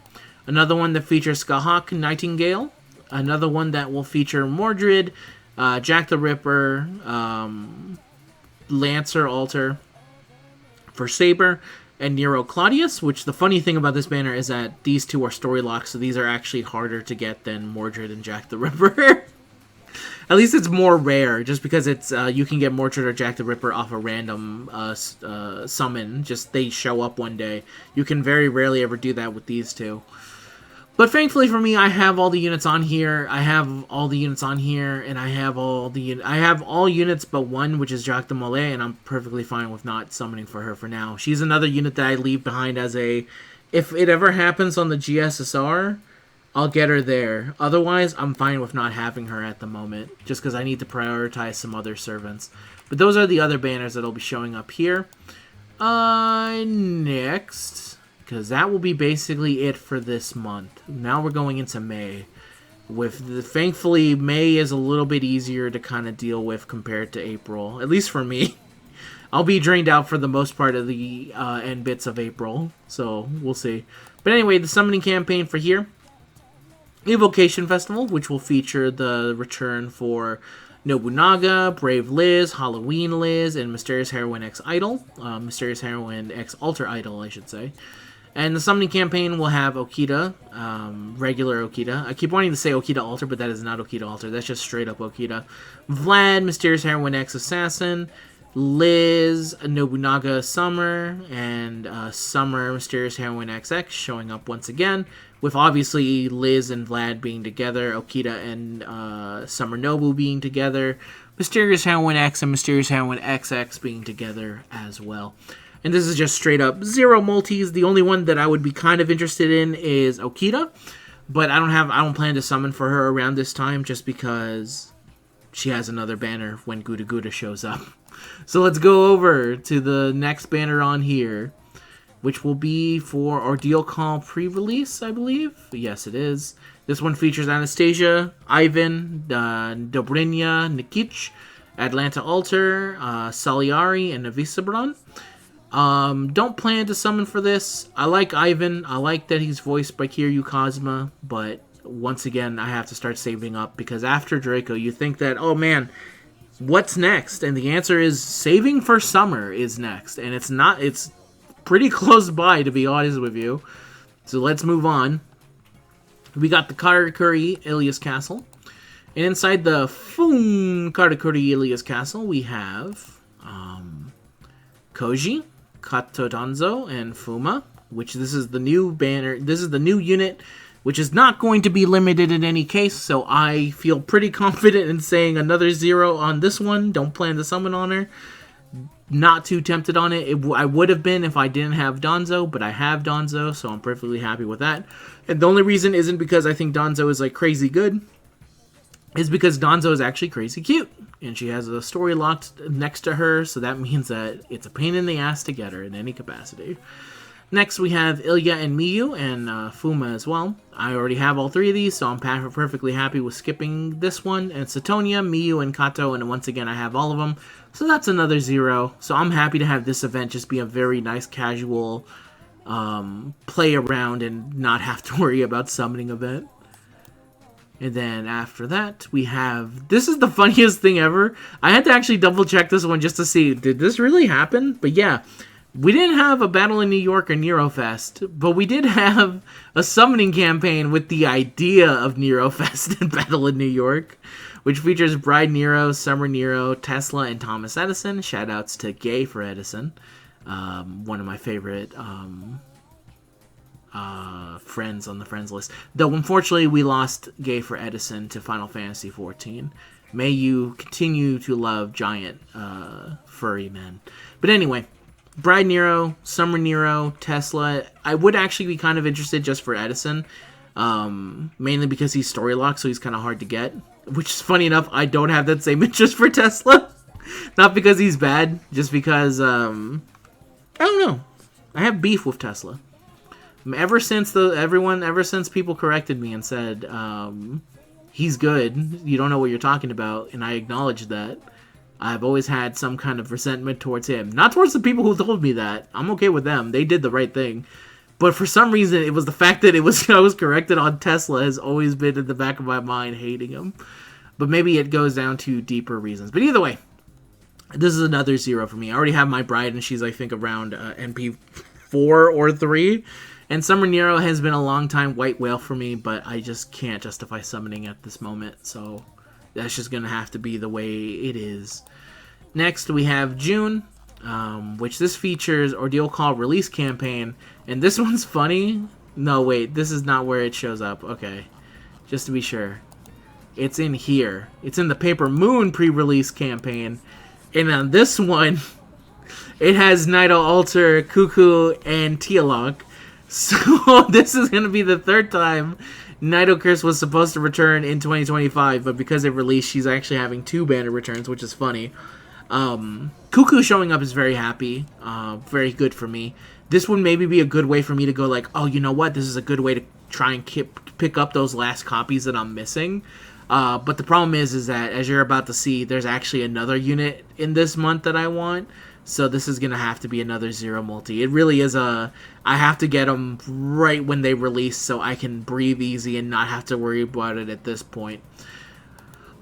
A: Another one that features Skahawk Nightingale. Another one that will feature Mordred, Jack the Ripper, Lancer Alter for Saber, and Nero Claudius, which the funny thing about this banner is that these 2 are story locks, so these are actually harder to get than Mordred and Jack the Ripper. At least it's more rare, just because it's you can get Mordred or Jack the Ripper off a random summon. Just they show up one day. You can very rarely ever do that with these 2. But thankfully for me, I have all the units on here. I have all the units on here, and I have all units but one, which is Jacques de Molay, and I'm perfectly fine with not summoning for her for now. She's another unit that I leave behind as a, if it ever happens on the GSSR, I'll get her there. Otherwise, I'm fine with not having her at the moment, just because I need to prioritize some other servants. But those are the other banners that'll be showing up here. Next, because that will be basically it for this month. Now we're going into May. Thankfully, May is a little bit easier to kind of deal with compared to April, at least for me. I'll be drained out for the most part of the end bits of April, so we'll see. But anyway, the summoning campaign for here. Evocation Festival, which will feature the return for Nobunaga, Brave Liz, Halloween Liz, and Mysterious Heroine X Idol. Mysterious Heroine X Alter Idol, I should say. And the summoning campaign will have Okita, regular Okita. I keep wanting to say Okita Alter, but that is not Okita Alter. That's just straight up Okita. Vlad, Mysterious Heroine X Assassin. Liz, Nobunaga Summer, and Summer, Mysterious Heroine XX showing up once again, with obviously Liz and Vlad being together, Okita and Summer Nobu being together, Mysterious Heroine X and Mysterious Heroine XX being together as well. And this is just straight up 0 multis. The only one that I would be kind of interested in is Okita, but I don't plan to summon for her around this time just because she has another banner when Guda Guda shows up. So let's go over to the next banner on here, which will be for Ordeal Call pre-release, I believe. Yes, it is. This one features Anastasia, Ivan, Dobrynya, Nikich, Atlanta Alter, Saliari, and Navisabron. Don't plan to summon for this. I like Ivan. I like that he's voiced by Kiryu Kazuma, but once again, I have to start saving up because after Draco, you think that, oh man, what's next? And the answer is saving for summer is next. And it's not, it's pretty close by, to be honest with you. So let's move on. We got the Karakuri Ilias Castle. And inside the Karakuri Ilias Castle, we have Koji, Kato Danzo, and Fuma, which this is the new banner. This is the new unit, which is not going to be limited in any case, so I feel pretty confident in saying another 0 on this one. Don't plan to summon on her. Not too tempted on it. I would have been if I didn't have Danzo, but I have Danzo, so I'm perfectly happy with that. And the only reason isn't because I think Danzo is like crazy good, is because Danzo is actually crazy cute. And she has a story locked next to her, so that means that it's a pain in the ass to get her in any capacity. Next, we have Ilya and Miyu and Fuma as well. I already have all 3 of these, so I'm perfectly happy with skipping this one. And Satonia, Miyu, and Kato, and once again, I have all of them. So that's another 0. So I'm happy to have this event just be a very nice, casual play around and not have to worry about summoning event. And then after that, we have... This is the funniest thing ever. I had to actually double check this one just to see, did this really happen? But yeah. We didn't have a Battle in New York or Nerofest, but we did have a summoning campaign with the idea of Nerofest and Battle in New York, which features Bride Nero, Summer Nero, Tesla, and Thomas Edison. Shoutouts to Gay for Edison, one of my favorite friends on the friends list. Though unfortunately we lost Gay for Edison to Final Fantasy XIV. May you continue to love giant furry men. But anyway... Bride Nero, Summer Nero, Tesla. I would actually be kind of interested just for Edison. Mainly because he's story locked, so he's kind of hard to get. Which is funny enough, I don't have that same interest for Tesla. Not because he's bad, just because, I don't know. I have beef with Tesla. Ever since people corrected me and said, he's good, you don't know what you're talking about, and I acknowledged that. I've always had some kind of resentment towards him. Not towards the people who told me that. I'm okay with them. They did the right thing. But for some reason, it was the fact that I was corrected on Tesla has always been in the back of my mind hating him. But maybe it goes down to deeper reasons. But either way, this is another 0 for me. I already have my bride, and she's, I think, around NP 4 or 3. And Summer Nero has been a long time white whale for me, but I just can't justify summoning at this moment. So that's just going to have to be the way it is. Next, we have June, which this features Ordeal Call Release Campaign. And this one's funny. No, wait, this is not where it shows up. Okay, just to be sure. It's in here. It's in the Paper Moon pre-release campaign. And on this one, it has Nido Alter, Cuckoo, and Tealok. So this is going to be the third time Nido Curse was supposed to return in 2025, but because it released, she's actually having 2 banner returns, which is funny. Cuckoo showing up is very happy, very good for me. This would maybe be a good way for me to go like, oh, you know what? This is a good way to try and pick up those last copies that I'm missing. But the problem is that, as you're about to see, there's actually another unit in this month that I want. So this is going to have to be another 0 multi. It really is I have to get them right when they release so I can breathe easy and not have to worry about it at this point.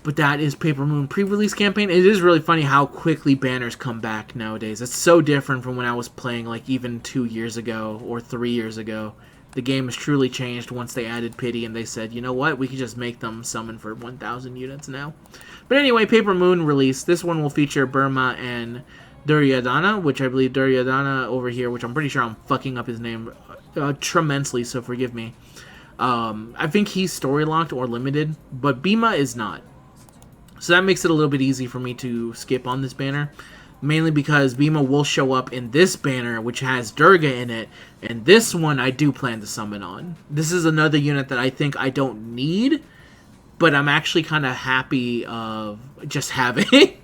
A: But that is Paper Moon pre-release campaign. It is really funny how quickly banners come back nowadays. It's so different from when I was playing like even 2 years ago or 3 years ago. The game has truly changed once they added pity and they said, you know what, we can just make them summon for 1,000 units now. But anyway, Paper Moon release. This one will feature Burma and Duryodhana, which I believe Duryodhana over here, which I'm pretty sure I'm fucking up his name tremendously, so forgive me. I think he's story locked or limited, but Bhima is not. So that makes it a little bit easy for me to skip on this banner. Mainly because Bhima will show up in this banner, which has Durga in it. And this one I do plan to summon on. This is another unit that I think I don't need, but I'm actually kind of happy of just having.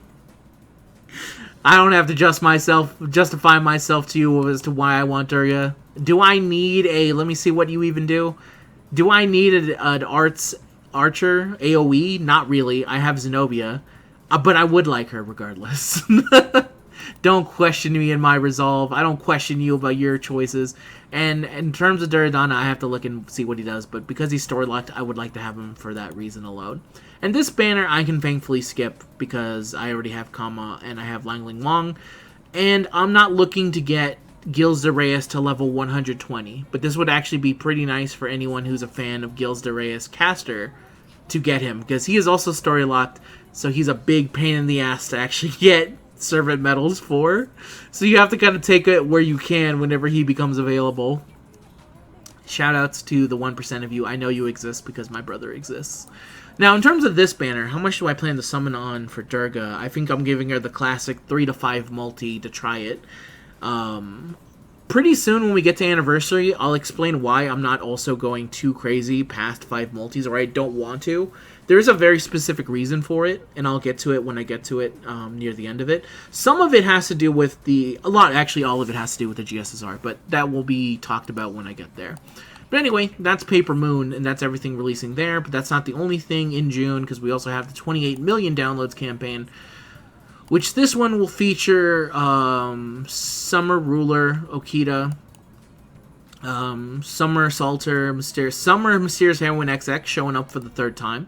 A: I don't have to justify myself to you as to why I want Durga. Do I need a, let me see what you even do. Do I need an archer, AoE? Not really. I have Zenobia. But I would like her regardless. Don't question me in my resolve. I don't question you about your choices. And in terms of Duryodhana, I have to look and see what he does. But because he's story locked, I would like to have him for that reason alone. And this banner I can thankfully skip because I already have Kama and I have Langling Wong. And I'm not looking to get Gilles de Reyes to level 120. But this would actually be pretty nice for anyone who's a fan of Gilles de Reyes caster to get him. Because he is also story locked. So he's a big pain in the ass to actually get servant medals for. So you have to kind of take it where you can whenever he becomes available. Shoutouts to the 1% of you. I know you exist because my brother exists. Now, in terms of this banner, how much do I plan to summon on for Durga? I think I'm giving her the classic 3 to 5 multi to try it. Pretty soon when we get to Anniversary, I'll explain why I'm not also going too crazy past 5 multis, or I don't want to. There is a very specific reason for it, and I'll get to it when I get to it near the end of it. Some of it has to do with actually all of it has to do with the GSSR, but that will be talked about when I get there. But anyway, that's Paper Moon, and that's everything releasing there, but that's not the only thing in June, because we also have the 28 million downloads campaign, which this one will feature Summer Ruler, Okita, Summer Salter, Summer Mysterious Heroine XX showing up for the 3rd time,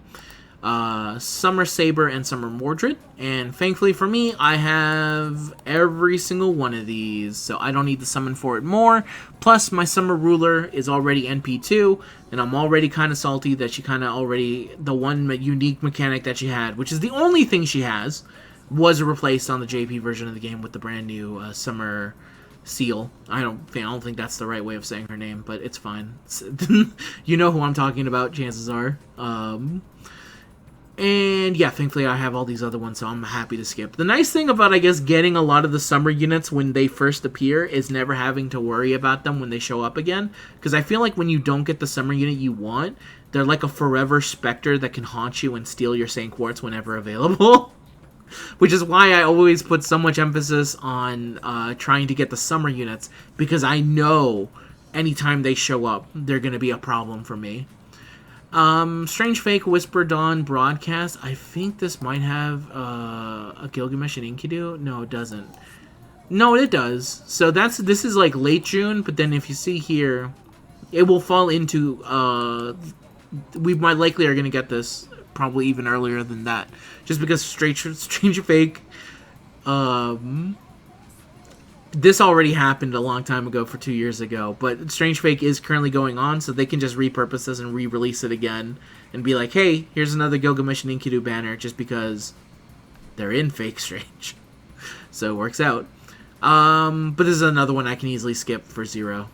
A: Summer Saber, and Summer Mordred. And thankfully for me, I have every single one of these, so I don't need to summon for it more. Plus, my Summer Ruler is already NP2, and I'm already kind of salty that she kind of already, the one unique mechanic that she had, which is the only thing she has, was replaced on the JP version of the game with the brand new Summer Seal. I don't think that's the right way of saying her name, but it's fine. You know who I'm talking about, chances are. And yeah, thankfully I have all these other ones, so I'm happy to skip. The nice thing about, I guess, getting a lot of the summer units when they first appear is never having to worry about them when they show up again. Because I feel like when you don't get the summer unit you want, they're like a forever specter that can haunt you and steal your Saint Quartz whenever available. Which is why I always put so much emphasis on trying to get the summer units, because I know anytime they show up, they're going to be a problem for me. Strange Fake Whisper Dawn broadcast. I think this might have a Gilgamesh and Enkidu. No, it doesn't. No, it does. So this is like late June, but then if you see here, it will fall into, we might likely are going to get this probably even earlier than that, just because Strange Fake, this already happened a long time ago for 2 years ago, but Strange Fake is currently going on, so they can just repurpose this and re-release it again and be like, hey, here's another Gilgamesh and Enkidu banner, just because they're in Fake Strange. So it works out. But this is another one I can easily skip for 0.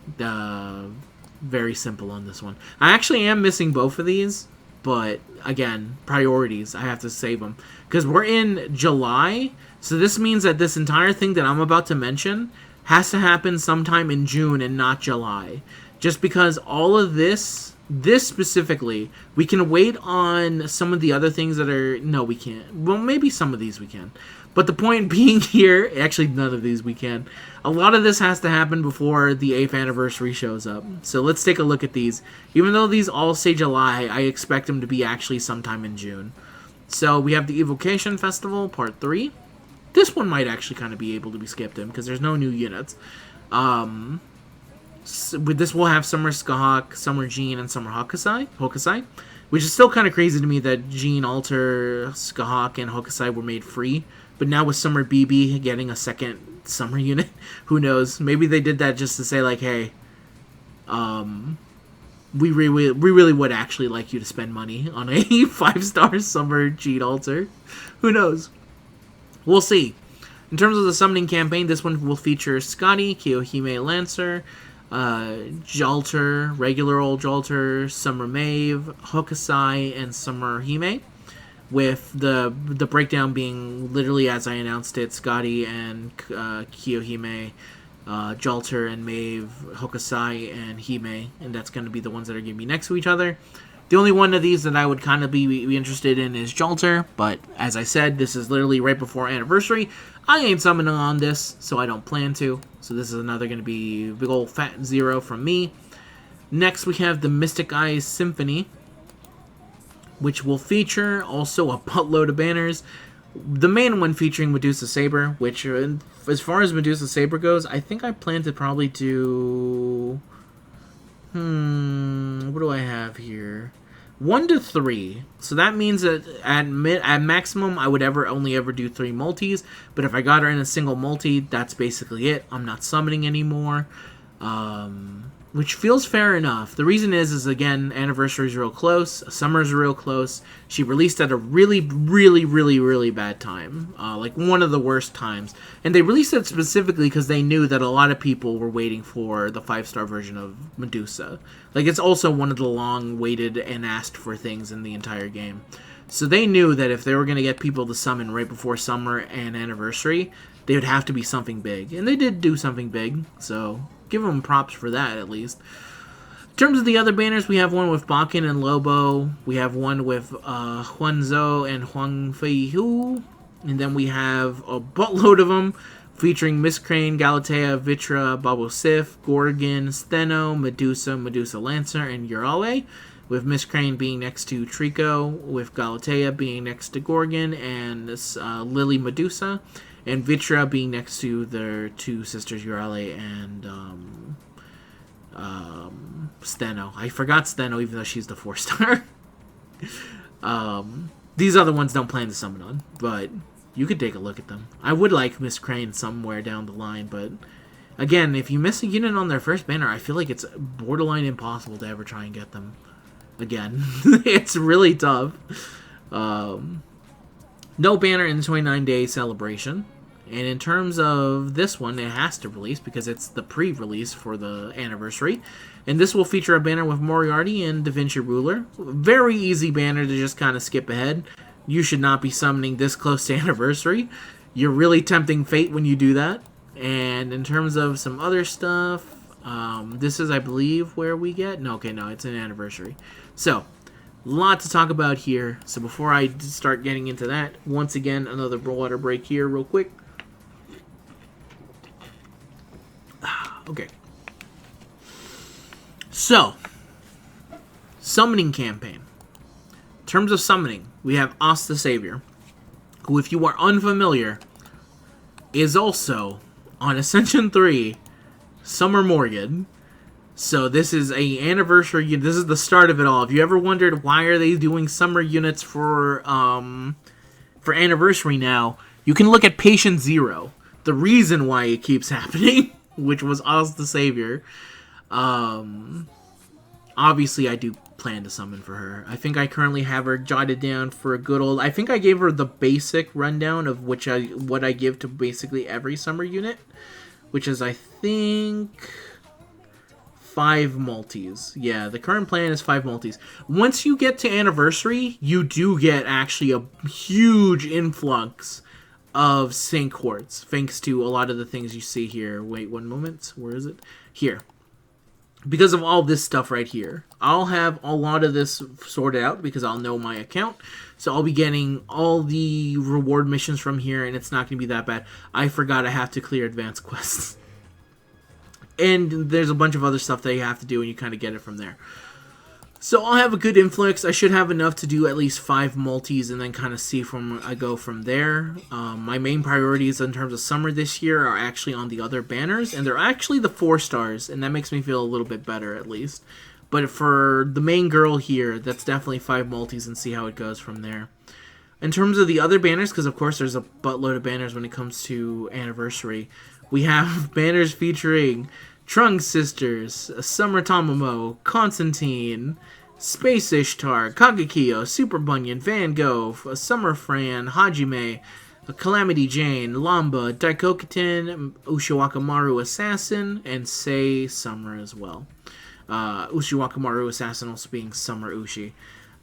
A: Very simple on this one. I actually am missing both of these, but again, priorities. I have to save them. Because we're in July, so this means that this entire thing that I'm about to mention has to happen sometime in June and not July. Just because all of this specifically, we can wait on some of the other things that are... No, we can't. Well, maybe some of these we can. But the point being here, actually none of these we can. A lot of this has to happen before the 8th anniversary shows up. So let's take a look at these. Even though these all say July, I expect them to be actually sometime in June. So we have the Evocation Festival, Part 3. This one might actually kind of be able to be skipped in because there's no new units. With this, we'll have Summer Skahawk, Summer Jean, and Summer Hokusai, which is still kind of crazy to me that Jean, Alter, Skahawk, and Hokusai were made free. But now with Summer BB getting a second summer unit, who knows? Maybe they did that just to say, like, hey, we really would actually like you to spend money on a 5-star Summer Jean Alter. Who knows? We'll see. In terms of the summoning campaign, this one will feature Scotty, Kiyohime Lancer, Jalter, regular old Jalter, Summer Maeve, Hokusai, and Summer Hime. With the breakdown being literally as I announced it, Scotty and Kiyohime, Jalter and Maeve, Hokusai and Hime, and that's going to be the ones that are going to be next to each other. The only one of these that I would kind of be interested in is Jalter, but as I said, this is literally right before anniversary. I ain't summoning on this, so I don't plan to. So this is another going to be big old fat 0 from me. Next, we have the Mystic Eyes Symphony, which will feature also a buttload of banners. The main one featuring Medusa Saber, which, as far as Medusa Saber goes, I think I plan to probably do... what do I have here? 1 to 3. So that means that at maximum, I would only ever do 3 multis. But if I got her in a single multi, that's basically it. I'm not summoning anymore. Which feels fair enough. The reason is again, anniversary's real close, summer's real close. She released at a really bad time. Like one of the worst times. And they released it specifically because they knew that a lot of people were waiting for the 5-star version of Medusa. Like, it's also one of the long-waited and asked for things in the entire game. So they knew that if they were going to get people to summon right before summer and anniversary, they would have to be something big. And they did do something big, so... give them props for that, at least. In terms of the other banners, we have one with Bakken and Lobo. We have one with Huanzhou and Huang Feihu. And then we have a buttload of them, featuring Miss Crane, Galatea, Vitra, Babo Sif, Gorgon, Steno, Medusa Lancer, and Urale. With Miss Crane being next to Trico, with Galatea being next to Gorgon, and Lily Medusa. And Vitra being next to their 2 sisters, Urale and Steno. I forgot Steno, even though she's the 4-star. These other ones don't plan to summon on, but you could take a look at them. I would like Miss Crane somewhere down the line, but again, if you miss a unit on their first banner, I feel like it's borderline impossible to ever try and get them again. It's really tough. No banner in the 29-day celebration. And in terms of this one, it has to release because it's the pre-release for the anniversary. And this will feature a banner with Moriarty and Da Vinci Ruler. Very easy banner to just kind of skip ahead. You should not be summoning this close to anniversary. You're really tempting fate when you do that. And in terms of some other stuff, this is, I believe, where we get... No, it's an anniversary. So, lot to talk about here. So before I start getting into that, once again, another water break here real quick. Okay. So, summoning campaign. In terms of summoning, we have Os the Savior, who, if you are unfamiliar, is also, on Ascension 3, Summer Morgan. So this is a anniversary. This is the start of it all. If you ever wondered why are they doing summer units for anniversary now, you can look at Patient Zero. The reason why it keeps happening, which was Oz the Savior. Obviously, I do plan to summon for her. I think I currently have her jotted down for a good old... I think I gave her the basic rundown of what I give to basically every summer unit, which is, I think, 5 multis. Yeah, the current plan is 5 multis. Once you get to anniversary, you do get actually a huge influx of Sync Quartz, thanks to a lot of the things you see here. Wait one moment. Where is it? Here. because of all this stuff right here. I'll have a lot of this sorted out because I'll know my account. So I'll be getting all the reward missions from here, and it's not going to be that bad. I forgot I have to clear advanced quests. And there's a bunch of other stuff that you have to do, and you kind of get it from there. So I'll have a good influx. I should have enough to do at least 5 multis and then kind of see from I go from there. My main priorities in terms of summer this year are actually on the other banners, and they're actually the 4 stars, and that makes me feel a little bit better at least. But for the main girl here, that's definitely 5 multis and see how it goes from there. In terms of the other banners, because of course there's a buttload of banners when it comes to anniversary, we have banners featuring Trunks Sisters, Summer Tamamo, Constantine, Space Ishtar, Kagekiyo, Super Bunyan, Van Gogh, Summer Fran, Hajime, Calamity Jane, Lamba, Daikokutin, Ushiwakamaru Assassin, and Sei Summer as well. Ushiwakamaru Assassin also being Summer Ushi.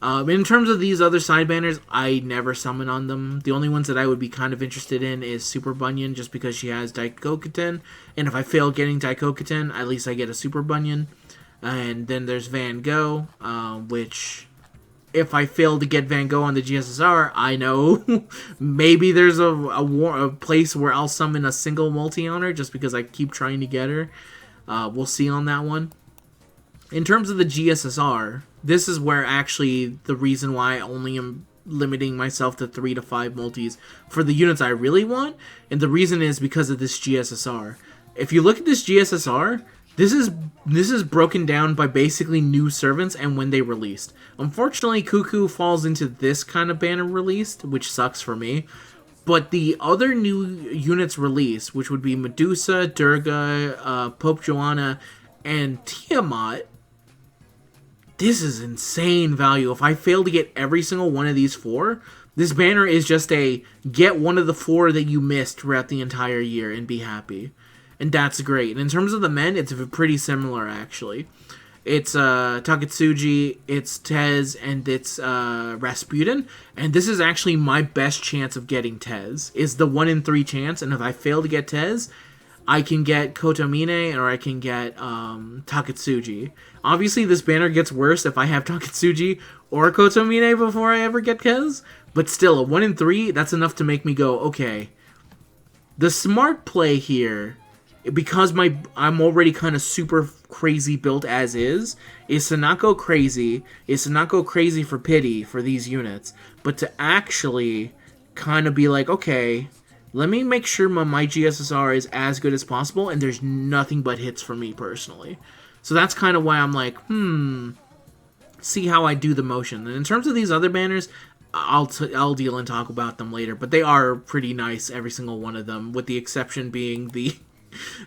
A: In terms of these other side banners, I never summon on them. The only ones that I would be kind of interested in is Super Bunyan, just because she has Daikokutin. And if I fail getting Daikokutin, at least I get a Super Bunyan. And then there's Van Gogh, which, if I fail to get Van Gogh on the GSSR, I know maybe there's a place where I'll summon a single multi on her, just because I keep trying to get her. We'll see on that one. In terms of the GSSR, this is where actually the reason why I only am limiting myself to 3 to 5 multis for the units I really want, and the reason is because of this GSSR. If you look at this GSSR, this is broken down by basically new servants and when they released. Unfortunately, Cuckoo falls into this kind of banner released, which sucks for me. But the other new units released, which would be Medusa, Durga, Pope Joanna, and Tiamat, this is insane value. If I fail to get every single one of these 4, this banner is just a get one of the 4 that you missed throughout the entire year and be happy. And that's great. And in terms of the men, it's pretty similar actually. It's Takatsuji, it's Tez, and it's Rasputin. And this is actually my best chance of getting Tez. Is the 1 in 3 chance, and if I fail to get Tez, I can get Kotomine or I can get Takatsuji. Obviously, this banner gets worse if I have Takatsuji or Kotomine before I ever get Tez. But still, a 1 in 3, that's enough to make me go, okay. The smart play here, because I'm already kind of super crazy built as is to not go crazy, for pity for these units, but to actually kind of be like, okay, let me make sure my GSSR is as good as possible, and there's nothing but hits for me personally. So that's kind of why I'm like, see how I do the motion. And in terms of these other banners, I'll deal and talk about them later, but they are pretty nice, every single one of them, with the exception being the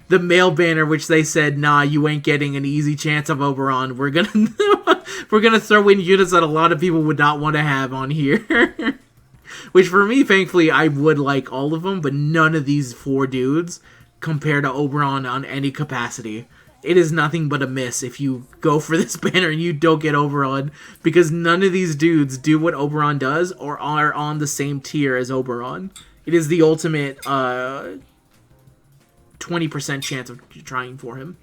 A: male banner, which they said, nah, you ain't getting an easy chance of Oberon. We're gonna throw in units that a lot of people would not want to have on here. Which for me, thankfully, I would like all of them, but none of these 4 dudes compare to Oberon on any capacity. It is nothing but a miss if you go for this banner and you don't get Oberon, because none of these dudes do what Oberon does or are on the same tier as Oberon. It is the ultimate 20% chance of trying for him.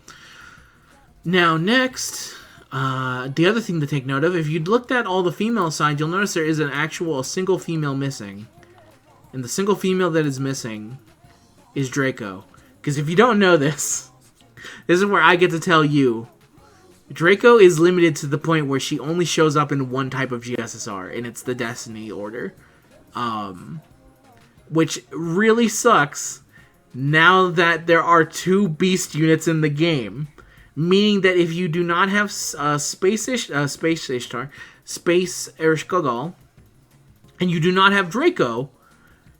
A: Now, next, the other thing to take note of, if you looked at all the female side, you'll notice there is a single female missing. And the single female that is missing is Draco. Because if you don't know this is where I get to tell you, Draco is limited to the point where she only shows up in one type of GSSR, and it's the Destiny Order. Which really sucks now that there are 2 beast units in the game. Meaning that if you do not have Space Ishtar, Space Ereshkigal, and you do not have Draco,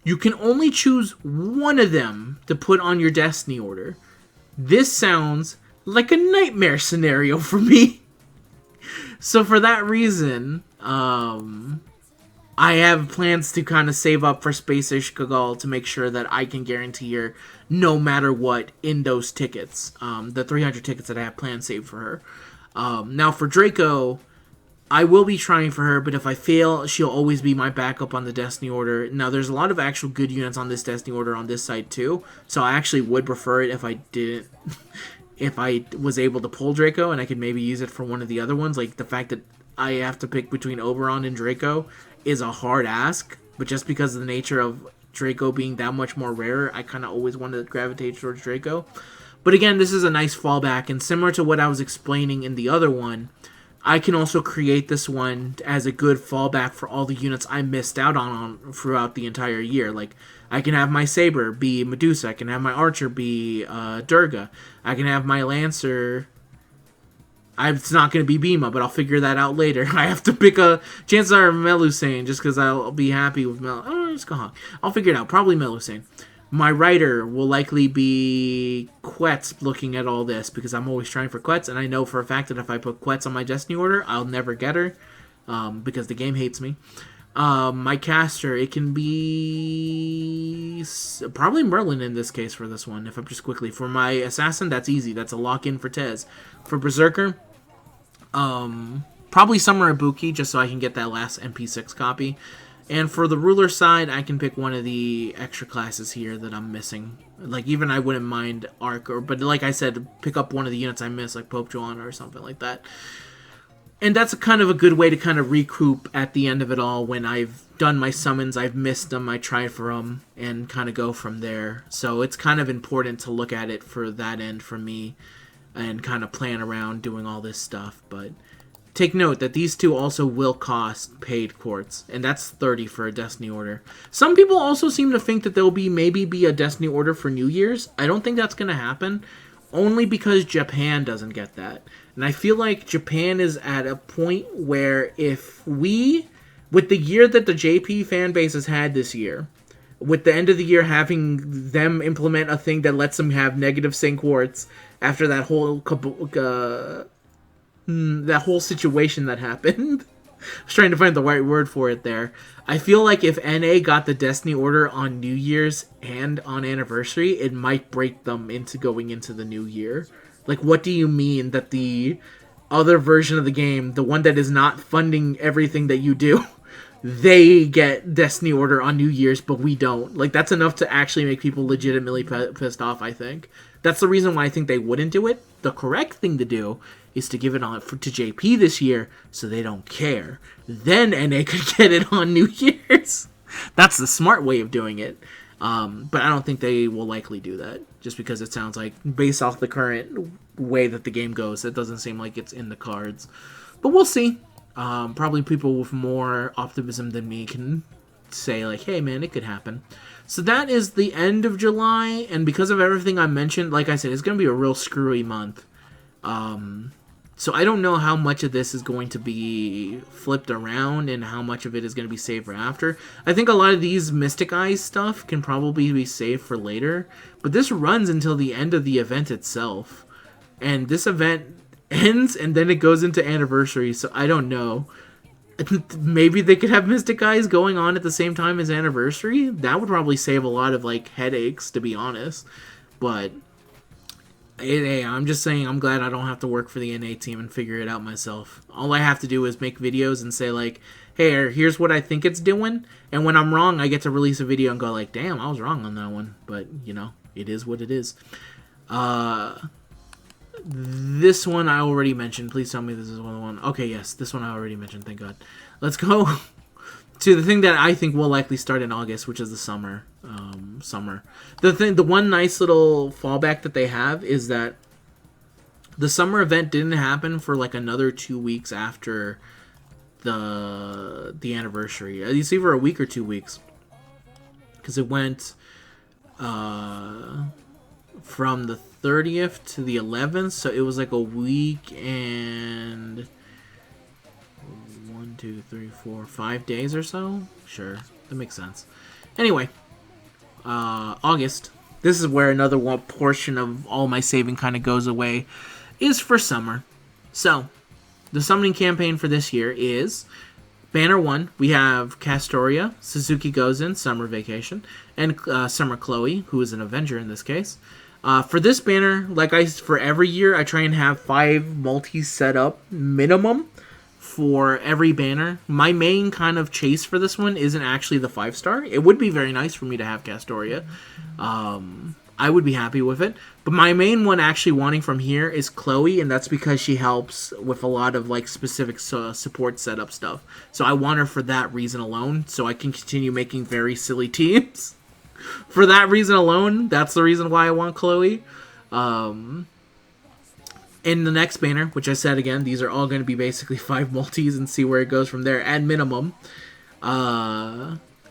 A: you can only choose one of them to put on your Destiny Order. This sounds like a nightmare scenario for me. So for that reason, I have plans to kind of save up for Space Ishkigal to make sure that I can guarantee her no matter what in those tickets. The 300 tickets that I have planned saved for her. Now for Draco, I will be trying for her, but if I fail, she'll always be my backup on the Destiny Order. Now there's a lot of actual good units on this Destiny Order on this site too, so I actually would prefer it if I didn't if I was able to pull Draco and I could maybe use it for one of the other ones. Like, the fact that I have to pick between Oberon and Draco is a hard ask, but just because of the nature of Draco being that much more rare, I kind of always wanted to gravitate towards Draco. But again, this is a nice fallback, and similar to what I was explaining in the other one, I can also create this one as a good fallback for all the units I missed out on throughout the entire year. Like, I can have my Saber be Medusa, I can have my Archer be Durga, I can have my Lancer... It's not going to be Bima, but I'll figure that out later. I have to pick a... Chances are Melusine, just because I'll be happy with just go on. I'll figure it out. Probably Melusine. My Rider will likely be Quetz looking at all this, because I'm always trying for Quetz, and I know for a fact that if I put Quetz on my Destiny order, I'll never get her, because the game hates me. My Caster, it can be... probably Merlin in this case for this one, if I'm just quickly. For my Assassin, that's easy. That's a lock-in for Tez. For Berserker, probably Summer Ibuki, just so I can get that last MP6 copy. And for the Ruler side, I can pick one of the extra classes here that I'm missing. Like, even I wouldn't mind Arc, but like I said, pick up one of the units I miss, like Pope Joanna or something like that. And that's kind of a good way to kind of recoup at the end of it all. When I've done my summons, I've missed them, I try for them, and kind of go from there. So it's kind of important to look at it for that end for me, and kind of plan around doing all this stuff. But take note that these two also will cost paid quartz, and that's 30 for a Destiny order. Some people also seem to think that there'll maybe be a Destiny order for New Year's. I don't think that's going to happen, only because Japan doesn't get that. And I feel like Japan is at a point where if we, with the year that the JP fan base has had this year, with the end of the year having them implement a thing that lets them have negative sync quartz after that whole situation that happened. I was trying to find the right word for it there. I feel like if NA got the Destiny order on New Year's and on Anniversary, it might break them into going into the new year. Like, what do you mean that the other version of the game, the one that is not funding everything that you do, they get Destiny order on New Year's, but we don't? Like, that's enough to actually make people legitimately pissed off, I think. That's the reason why I think they wouldn't do it. The correct thing to do is to give it on to JP this year, so they don't care. Then NA could get it on New Year's. That's the smart way of doing it. But I don't think they will likely do that, just because it sounds like, based off the current way that the game goes, it doesn't seem like it's in the cards. But we'll see. Probably people with more optimism than me can say, like, hey man, it could happen. So that is the end of July, and because of everything I mentioned, like I said, it's going to be a real screwy month. So I don't know how much of this is going to be flipped around and how much of it is going to be saved for after. I think a lot of these Mystic Eyes stuff can probably be saved for later, but this runs until the end of the event itself. And this event ends and then it goes into Anniversary, so I don't know. Maybe they could have Mystic Eyes going on at the same time as Anniversary. That would probably save a lot of, like, headaches, to be honest. But hey, I'm just saying, I'm glad I don't have to work for the NA team and figure it out myself. All I have to do is make videos and say, like, hey, here's what I think it's doing. And when I'm wrong, I get to release a video and go, like, damn, I was wrong on that one. But, you know, it is what it is. This one I already mentioned. Please tell me this is one. Okay, yes, this one I already mentioned, thank God. Let's go to the thing that I think will likely start in August, which is the summer. The one nice little fallback that they have is that the summer event didn't happen for like another 2 weeks after the anniversary. It's either a week or 2 weeks, because it went from the 30th to the 11th, so it was like a week and 1, 2, 3, 4, 5 days or so. Sure, that makes sense. Anyway, August. This is where another one portion of all my saving kind of goes away, is for summer. So, the summoning campaign for this year is Banner 1. We have Castoria, Suzuki Gozen, Summer Vacation, and Summer Chloe, who is an Avenger in this case. For this banner, for every year, I try and have 5 multis set up minimum for every banner. My main kind of chase for this one isn't actually the 5-star. It would be very nice for me to have Castoria. I would be happy with it. But my main one actually wanting from here is Chloe, and that's because she helps with a lot of like specific support setup stuff. So I want her for that reason alone, so I can continue making very silly teams. For that reason alone, that's the reason why I want Chloe. In the next banner, which I said again, these are all going to be basically 5 multis and see where it goes from there at minimum.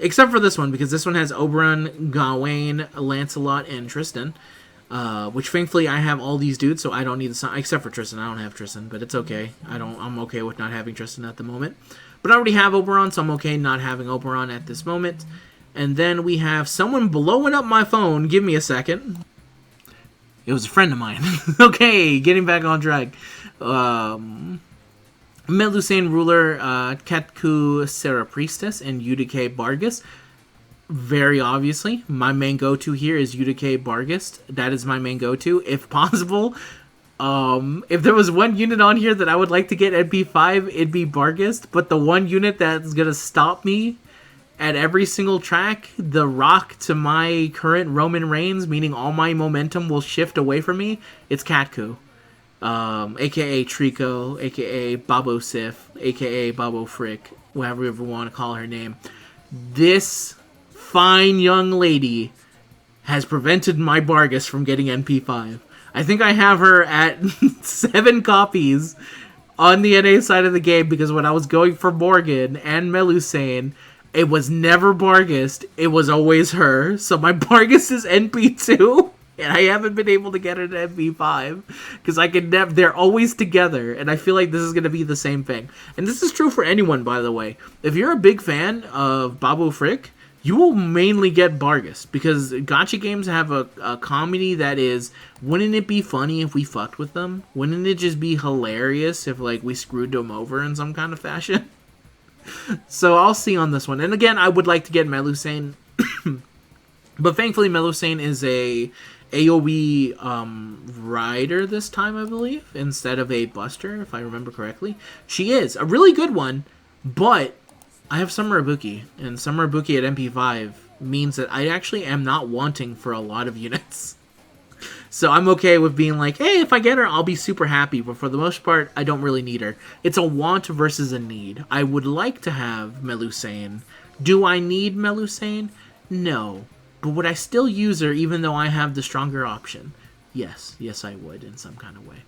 A: Except for this one, because this one has Oberon, Gawain, Lancelot, and Tristan. Which thankfully I have all these dudes, so I don't need the sign, except for Tristan. I don't have Tristan, but it's okay. I'm okay with not having Tristan at the moment. But I already have Oberon, so I'm okay not having Oberon at this moment. And then we have someone blowing up my phone. Give me a second. It was a friend of mine. Okay, getting back on track. Melusine Ruler, Ketku Sarah Priestess, and UDK Bargus. Very obviously, my main go-to here is UDK Bargus. That is my main go-to. If possible, if there was one unit on here that I would like to get at B5, it'd be Bargus. But the one unit that's going to stop me at every single track, the rock to my current Roman Reigns, meaning all my momentum will shift away from me, it's Katku. A.K.A. Trico, A.K.A. Babo Sif, A.K.A. Babo Frick, whatever you ever want to call her name. This fine young lady has prevented my Bargus from getting NP5. I think I have her at 7 copies on the NA side of the game, because when I was going for Morgan and Melusine, it was never Bargus, it was always her. So my Bargus is NP2, and I haven't been able to get it to NP5, because I can never, they're always together, and I feel like this is going to be the same thing. And this is true for anyone, by the way. If you're a big fan of Babo Frick, you will mainly get Bargus, because gacha games have a comedy that is, wouldn't it be funny if we fucked with them? Wouldn't it just be hilarious if, like, we screwed them over in some kind of fashion? So I'll see on this one. And again, I would like to get Melusine, but thankfully Melusine is a AoE rider this time, I believe, instead of a buster, if I remember correctly. She is a really good one, but I have Summer Ibuki, and Summer Ibuki at MP5 means that I actually am not wanting for a lot of units. So I'm okay with being like, hey, if I get her, I'll be super happy. But for the most part, I don't really need her. It's a want versus a need. I would like to have Melusine. Do I need Melusine? No. But would I still use her even though I have the stronger option? Yes. Yes, I would in some kind of way.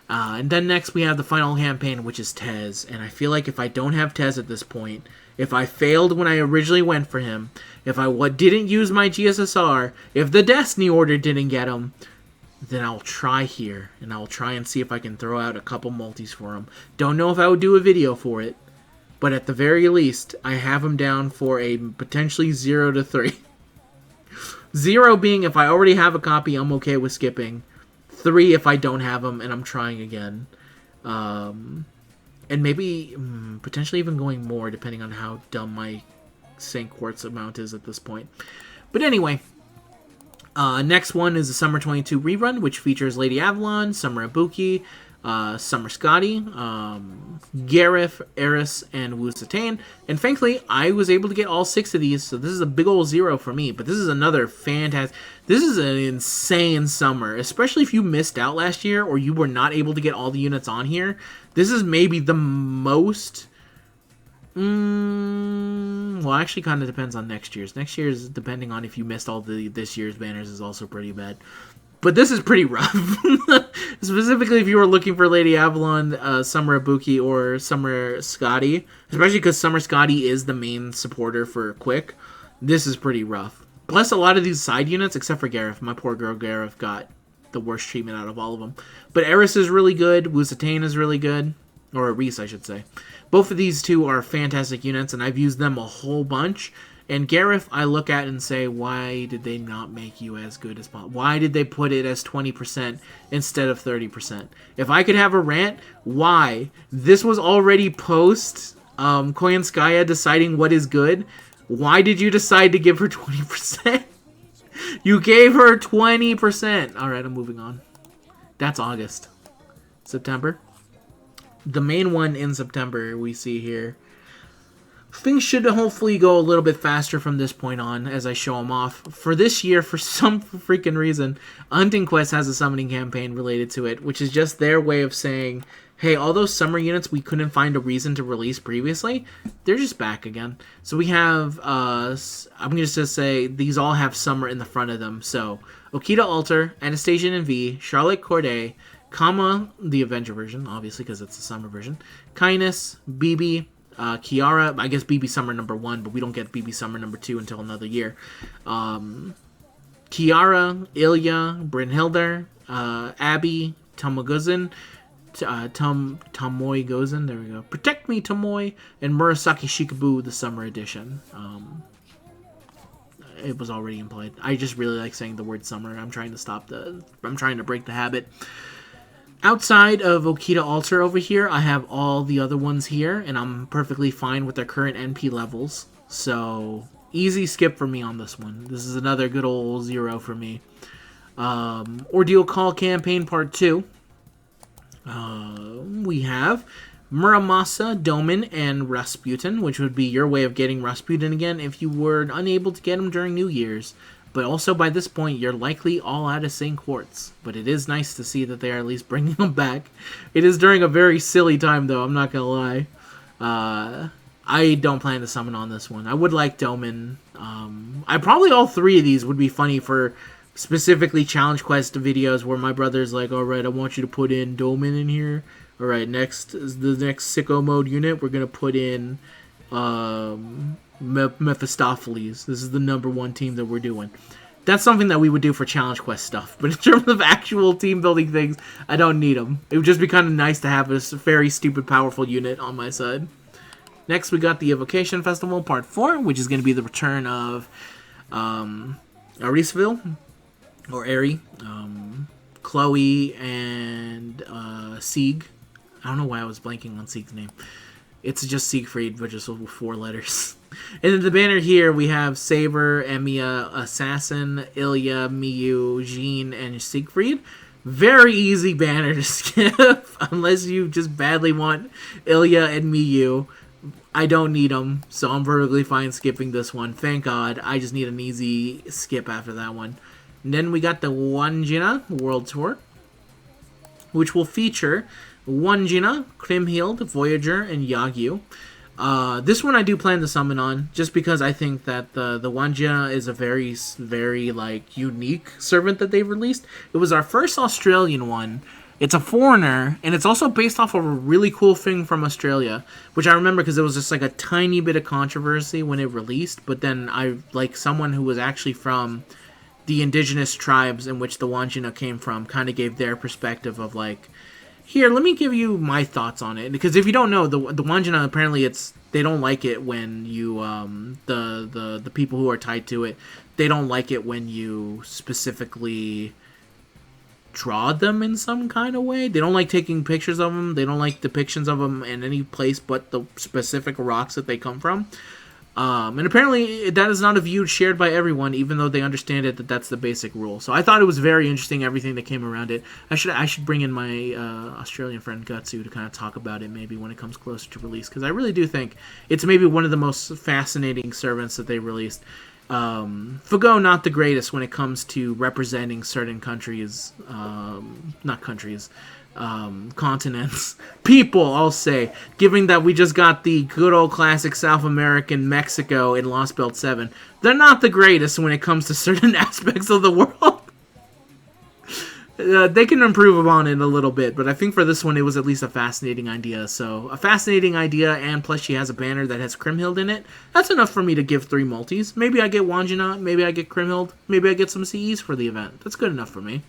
A: And then next we have the final campaign, which is Tez. And I feel like if I don't have Tez at this point, if I failed when I originally went for him, if I didn't use my GSSR, if the Destiny Order didn't get him, then I'll try here. And I'll try and see if I can throw out a couple multis for him. Don't know if I would do a video for it, but at the very least, I have him down for a potentially 0 to 3. 0 being if I already have a copy, I'm okay with skipping. 3 if I don't have them and I'm trying again. And maybe potentially even going more, depending on how dumb my St. Quartz amount is at this point. But anyway, next one is the Summer 22 rerun, which features Lady Avalon, Summer Ibuki, Summer Scotty, Gareth, Eris, and Wu Satane. And thankfully, I was able to get all 6 of these, so this is a big old 0 for me. But this is another fantastic... This is an insane summer, especially if you missed out last year or you were not able to get all the units on here. This is maybe the most... well, actually kind of depends on next year's. Next year's, depending on if you missed all this year's banners, is also pretty bad. But this is pretty rough. Specifically if you were looking for Lady Avalon, Summer Ibuki, or Summer Scotty. Especially because Summer Scotty is the main supporter for Quick. This is pretty rough. Plus a lot of these side units, except for Gareth. My poor girl Gareth got the worst treatment out of all of them. But Eris is really good. Wusatane is really good. Or Reese, I should say. Both of these two are fantastic units, and I've used them a whole bunch. And Gareth, I look at and say, why did they not make you as good as possible? Why did they put it as 20% instead of 30%? If I could have a rant, why? This was already post Koyanskaya deciding what is good. Why did you decide to give her 20%? You gave her 20%. Alright, I'm moving on. That's August. September. The main one in September we see here. things should hopefully go a little bit faster from this point on as I show them off. For this year, for some freaking reason, Hunting Quest has a summoning campaign related to it, which is just their way of saying, hey, all those summer units we couldn't find a reason to release previously, they're just back again. So we have, I'm going to just say, these all have summer in the front of them. So, Okita Alter, Anastasia and V, Charlotte Corday, Kama, the Avenger version, obviously because it's the summer version, Kindness, BB, Kiara, I guess BB Summer number 1, but we don't get BB Summer number 2 until another year. Kiara, Ilya, Brynhilder, Abby, Tomoy Gozen, there we go. Protect Me, Tomoy, and Murasaki Shikabu, the summer edition. It was already implied. I just really like saying the word summer. I'm trying to break the habit. Outside of Okita Alter over here, I have all the other ones here, and I'm perfectly fine with their current NP levels. So, easy skip for me on this one. This is another good old 0 for me. Ordeal Call Campaign Part 2. We have Muramasa, Domin, and Rasputin, which would be your way of getting Rasputin again if you were unable to get him during New Year's. But also by this point, you're likely all out of St. Quartz. But it is nice to see that they are at least bringing them back. It is during a very silly time, though, I'm not going to lie. I don't plan to summon on this one. I would like Domin. Probably all 3 of these would be funny for specifically Challenge Quest videos where my brother's like, alright, I want you to put in Domin in here. Alright, next is the next sicko mode unit. We're going to put in Mephistopheles. This is the number 1 team that we're doing. That's something that we would do for Challenge Quest stuff. But in terms of actual team building things, I don't need them. It would just be kind of nice to have a very stupid powerful unit on my side. Next, we got the Evocation Festival Part 4, which is going to be the return of Arisville, or Eri, Chloe, and Sieg. I don't know why I was blanking on Sieg's name. It's just Siegfried, but just with 4 letters. And in the banner here, we have Saber, Emiya, Assassin, Ilya, Miyu, Jean, and Siegfried. Very easy banner to skip, unless you just badly want Ilya and Miyu. I don't need them, so I'm perfectly fine skipping this one. Thank God. I just need an easy skip after that one. And then we got the Wanjina World Tour, which will feature Wanjina, Kriemhild, Voyager, and Yagyu. This one I do plan to summon on, just because I think that the Wanjina is a very, very, like, unique servant that they've released. It was our first Australian one. It's a foreigner, and it's also based off of a really cool thing from Australia, which I remember because it was just like a tiny bit of controversy when it released, but then someone who was actually from the indigenous tribes in which the Wanjina came from kind of gave their perspective of like, here, let me give you my thoughts on it. Because if you don't know, the Wanjina, apparently they don't like it when you, the people who are tied to it, they don't like it when you specifically draw them in some kind of way. They don't like taking pictures of them. They don't like depictions of them in any place but the specific rocks that they come from. And apparently that is not a view shared by everyone, even though they understand it that that's the basic rule. So I thought it was very interesting, everything that came around it. I should bring in my Australian friend Gutsu to kind of talk about it maybe when it comes closer to release, because I really do think it's maybe one of the most fascinating servants that they released. FGO not the greatest when it comes to representing certain countries, not countries, continents, people, I'll say, given that we just got the good old classic South American Mexico in Lost Belt 7, they're not the greatest when it comes to certain aspects of the world. They can improve upon it a little bit, but I think for this one it was at least a fascinating idea. So, a fascinating idea, and plus she has a banner that has Kriemhild in it. That's enough for me to give 3 multis. Maybe I get Wanjina, maybe I get Kriemhild, maybe I get some CEs for the event. That's good enough for me.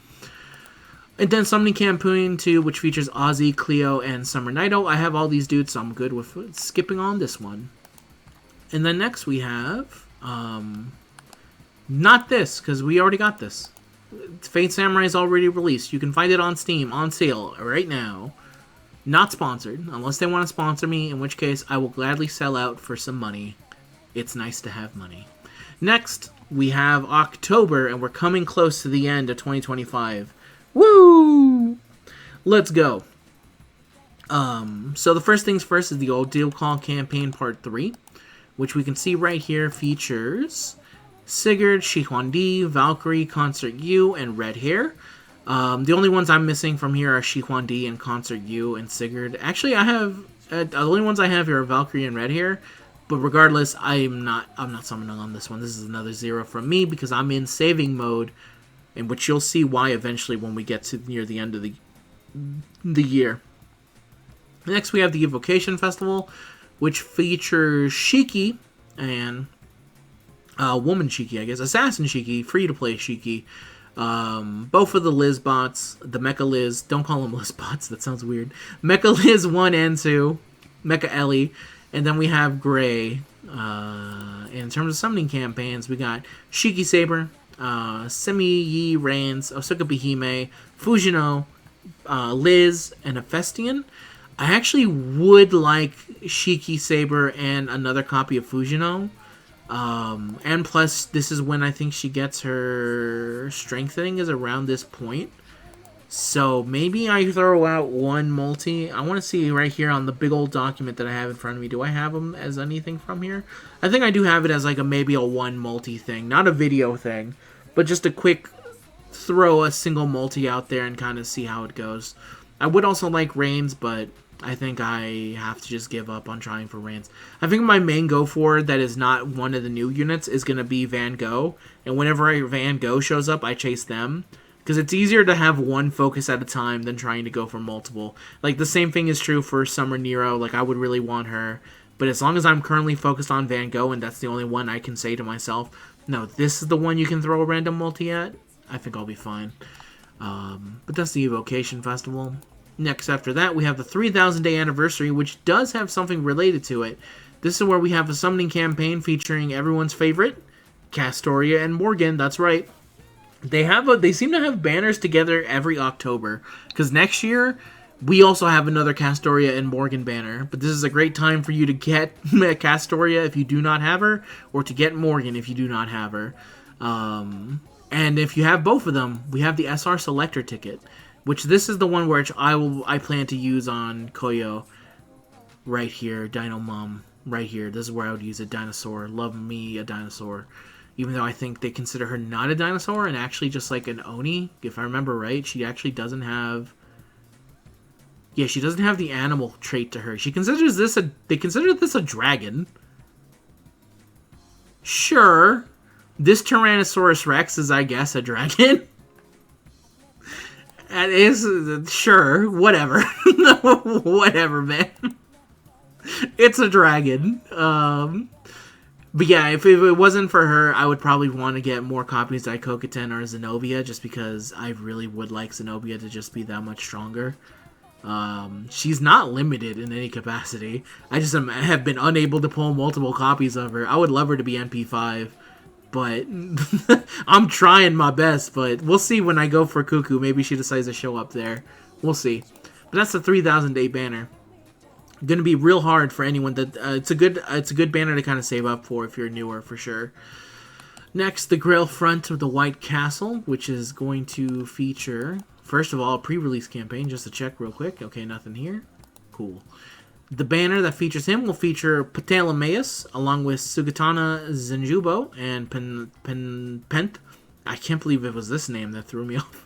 A: And then Summoning Campaign 2, which features Ozzy, Cleo, and Summer Nighto. I have all these dudes, so I'm good with skipping on this one. And then next we have, not this, because we already got this. Fate Samurai is already released. You can find it on Steam, on sale, right now. Not sponsored, unless they want to sponsor me, in which case I will gladly sell out for some money. It's nice to have money. Next, we have October, and we're coming close to the end of 2025. Woo! Let's go. So the first things first is the Ordeal Call Campaign Part 3. which we can see right here features Sigurd, Shi Huandi, Valkyrie, Concert U, and Red Hair. The only ones I'm missing from here are Shi Huandi and Concert U and Sigurd. Actually, I have the only ones I have here are Valkyrie and Red Hair. But regardless, I'm not summoning on this one. This is another 0 from me because I'm in saving mode, in which you'll see why eventually when we get to near the end of the year. Next, we have the Evocation Festival, which features Shiki and Woman Shiki, I guess, Assassin Shiki, free-to-play Shiki. Both of the Liz bots, the Mecha Liz, don't call them Liz bots, that sounds weird. Mecha Liz 1 and 2, Mecha Ellie. And then we have Gray. In terms of summoning campaigns, we got Shiki Saber, Semi-Yi Reigns, Osuka Behime, Fujino, Liz, and Hephaestion. I actually would like Shiki Saber and another copy of Fujino. And plus, this is when I think she gets her strengthening is around this point. So maybe I throw out one multi. I want to see right here on the big old document that I have in front of me. Do I have them as anything from here? I think I do have it as like maybe a one multi thing. Not a video thing, but just a quick throw a single multi out there and kind of see how it goes. I would also like Reigns, but I think I have to just give up on trying for Reigns. I think my main go for that is not one of the new units is going to be Van Gogh. And whenever Van Gogh shows up, I chase them. Because it's easier to have one focus at a time than trying to go for multiple. Like, the same thing is true for Summer Nero. Like, I would really want her. But as long as I'm currently focused on Van Gogh, and that's the only one I can say to myself, no, this is the one you can throw a random multi at, I think I'll be fine. But that's the Evocation Festival. Next after that, we have the 3,000 day anniversary, which does have something related to it. This is where we have a summoning campaign featuring everyone's favorite, Castoria and Morgan, that's right. They seem to have banners together every October, because next year we also have another Castoria and Morgan banner. But this is a great time for you to get Castoria if you do not have her, or to get Morgan if you do not have her. And if you have both of them, we have the SR Selector ticket, which this is the one which I plan to use on Koyo. Right here, Dino Mom. Right here. This is where I would use a dinosaur. Love me a dinosaur. Even though I think they consider her not a dinosaur and actually just like an Oni. If I remember right, she actually doesn't have... Yeah, she doesn't have the animal trait to her. They consider this a dragon. Sure. This Tyrannosaurus Rex is, I guess, a dragon. It is... Sure. Whatever. Whatever, man. It's a dragon. But yeah, if it wasn't for her, I would probably want to get more copies of Ikokaten or Zenobia, just because I really would like Zenobia to just be that much stronger. She's not limited in any capacity. I just have been unable to pull multiple copies of her. I would love her to be NP5, but I'm trying my best, but we'll see when I go for Cuckoo. Maybe she decides to show up there. We'll see. But that's the 3,000 day banner. Going to be real hard for anyone that it's a good banner to kind of save up for if you're newer, for sure. Next, the Grail Front of the White Castle, which is going to feature, first of all, a pre-release campaign, just to check real quick. Okay, nothing here. Cool. The banner that features him will feature Ptolemaeus, along with Sugatana Zenjubo and Pent. I can't believe it was this name that threw me off.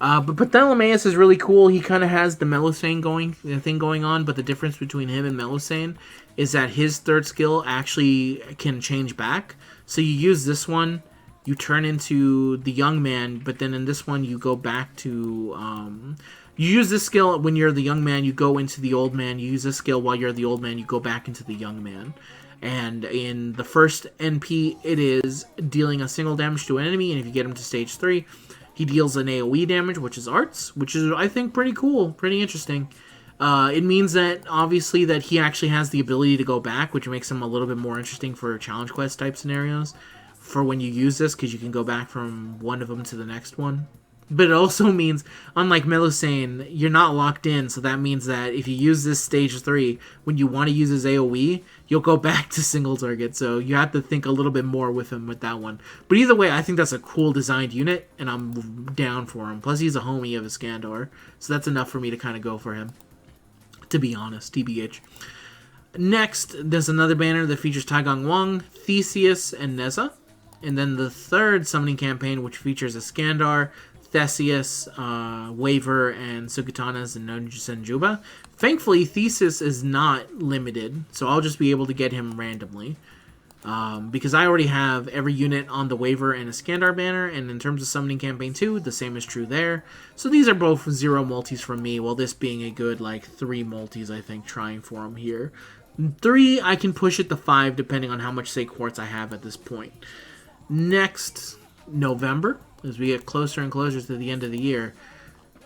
A: But Ptolemaeus is really cool. He kind of has the Melusane thing going on, but the difference between him and Melusane is that his third skill actually can change back. So you use this one, you turn into the young man, but then in this one you go back to... you use this skill when you're the young man, you go into the old man. You use this skill while you're the old man, you go back into the young man. And in the first NP, it is dealing a single damage to an enemy, and if you get him to stage 3... he deals an AoE damage, which is arts, which is, I think, pretty cool, pretty interesting. It means that, obviously, that he actually has the ability to go back, which makes him a little bit more interesting for challenge quest type scenarios for when you use this, because you can go back from one of them to the next one. But it also means, unlike Melusane, you're not locked in, so that means that if you use this stage 3, when you want to use his AoE, you'll go back to single target, so you have to think a little bit more with him with that one. But either way, I think that's a cool designed unit, and I'm down for him. Plus, he's a homie of Iskandar, so that's enough for me to kind of go for him, to be honest, TBH. Next, there's another banner that features Taigong Wang, Theseus, and Neza. And then the third summoning campaign, which features Iskandar, Theseus, Waver, and Sugatanas and Senjuba. Thankfully, Theseus is not limited, so I'll just be able to get him randomly. Because I already have every unit on the Waver and Iskandar banner, and in terms of summoning campaign 2, the same is true there. So these are both 0 multis from me, while this being a good, 3 multis, I think, trying for them here. 3, I can push it to 5, depending on how much, say, quartz I have at this point. Next, November, as we get closer and closer to the end of the year,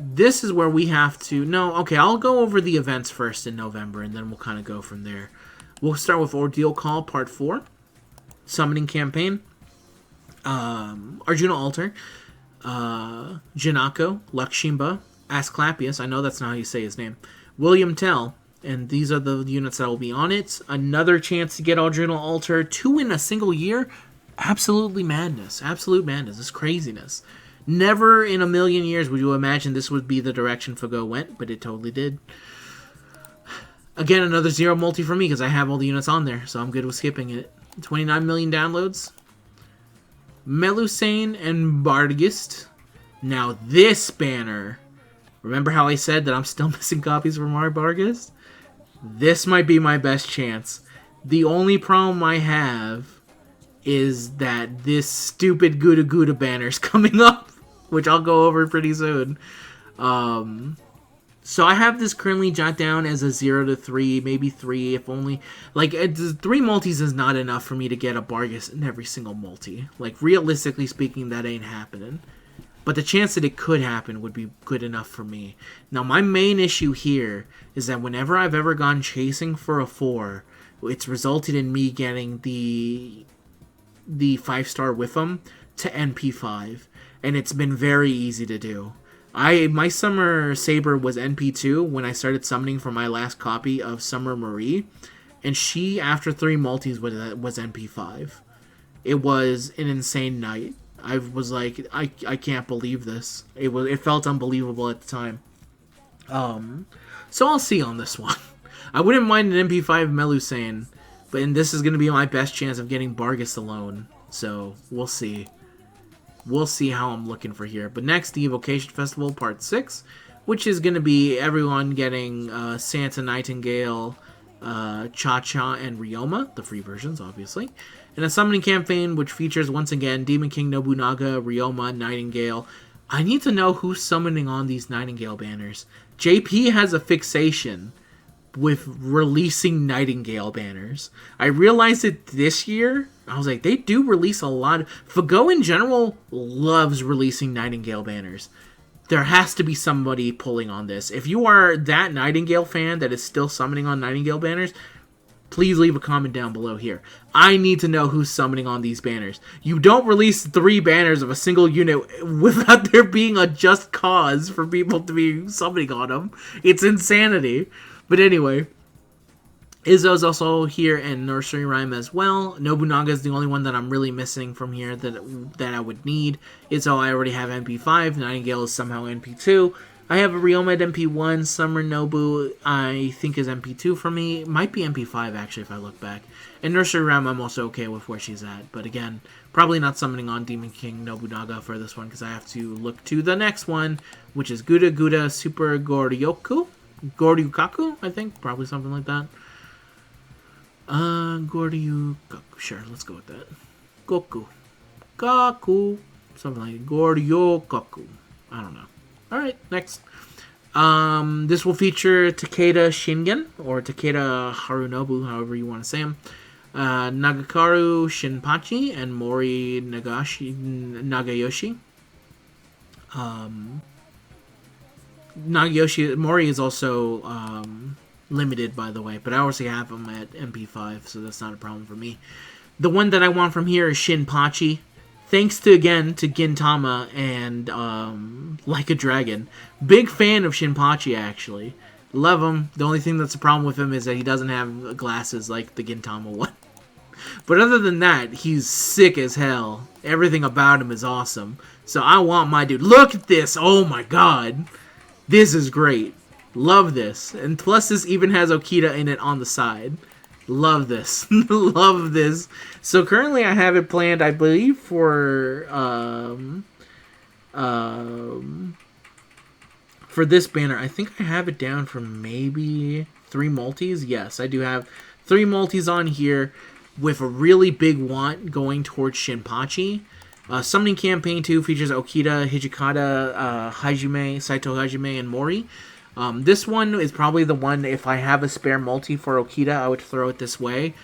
A: this is where we have to... No, okay, I'll go over the events first in November, and then we'll kind of go from there. We'll start with Ordeal Call Part 4. Summoning campaign, Arjuna Altar, Janako, Lakshimba, Asclepius, I know that's not how you say his name, William Tell, and these are the units that will be on it. Another chance to get Arjuna Altar, 2 in a single year, absolutely madness, absolute madness, it's craziness. Never in a million years would you imagine this would be the direction FGO went, but it totally did. Again, another 0 multi for me because I have all the units on there, so I'm good with skipping it. 29 million downloads. Melusane and Bargist. Now this banner. Remember how I said that I'm still missing copies from our Bargist? This might be my best chance. The only problem I have is that this stupid Gouda Gouda banner is coming up, which I'll go over pretty soon. So I have this currently jot down as a 0 to 3, maybe 3, if only. 3 multis is not enough for me to get a Bargus in every single multi. Realistically speaking, that ain't happening. But the chance that it could happen would be good enough for me. Now, my main issue here is that whenever I've ever gone chasing for a 4, it's resulted in me getting the 5-star with them to NP5. And it's been very easy to do. My Summer Saber was NP2 when I started summoning for my last copy of Summer Marie, and she, after 3 multis, was NP5. It was an insane night. I was like, I can't believe this. It felt unbelievable at the time. So I'll see on this one. I wouldn't mind an NP5 Melusane, but this is going to be my best chance of getting Bargus alone. So we'll see. We'll see how I'm looking for here. But next, the Evocation Festival Part 6, which is going to be everyone getting Santa Nightingale, Cha-Cha, and Ryoma, the free versions, obviously. And a summoning campaign, which features, once again, Demon King Nobunaga, Ryoma, Nightingale. I need to know who's summoning on these Nightingale banners. JP has a fixation with releasing Nightingale banners. I realized it this year. I was like, they do release a lot. FGO in general loves releasing Nightingale banners. There has to be somebody pulling on this. If you are that Nightingale fan that is still summoning on Nightingale banners, please leave a comment down below here. I need to know who's summoning on these banners. You don't release 3 banners of a single unit without there being a just cause for people to be summoning on them. It's insanity. But anyway, Izzo's also here in Nursery Rhyme as well. Nobunaga is the only one that I'm really missing from here that I would need. Izzo, I already have NP5. Nightingale is somehow NP2. I have a Ryoma at NP1. Summer Nobu, I think, is NP2 for me. Might be NP5, actually, if I look back. And Nursery Rhyme, I'm also okay with where she's at. But again, probably not summoning on Demon King Nobunaga for this one, because I have to look to the next one, which is Gouda Gouda Super Goryoku. Goryukaku, I think. Probably something like that. Goryukaku. Sure, let's go with that. Goku. Kaku. Something like Goryukaku. I don't know. Alright, next. This will feature Takeda Shingen, or Takeda Harunobu, however you want to say him. Nagakaru Shinpachi and Mori Nagayoshi. Mori is also limited, by the way, but I already have him at MP5, so that's not a problem for me. The one that I want from here is Shinpachi. Thanks to Gintama and Like a Dragon. Big fan of Shinpachi, actually. Love him. The only thing that's a problem with him is that he doesn't have glasses like the Gintama one. But other than that, he's sick as hell. Everything about him is awesome. So I want my dude. Look at this! Oh my god! This is great. Love this. And plus this even has Okita in it on the side. Love this. Love this. So currently I have it planned, I believe, for this banner. I think I have it down for maybe 3 multis. Yes, I do have 3 multis on here with a really big want going towards Shinpachi. Summoning Campaign 2 features Okita, Hijikata, Hajime, Saito Hajime, and Mori. This one is probably the one, if I have a spare multi for Okita, I would throw it this way.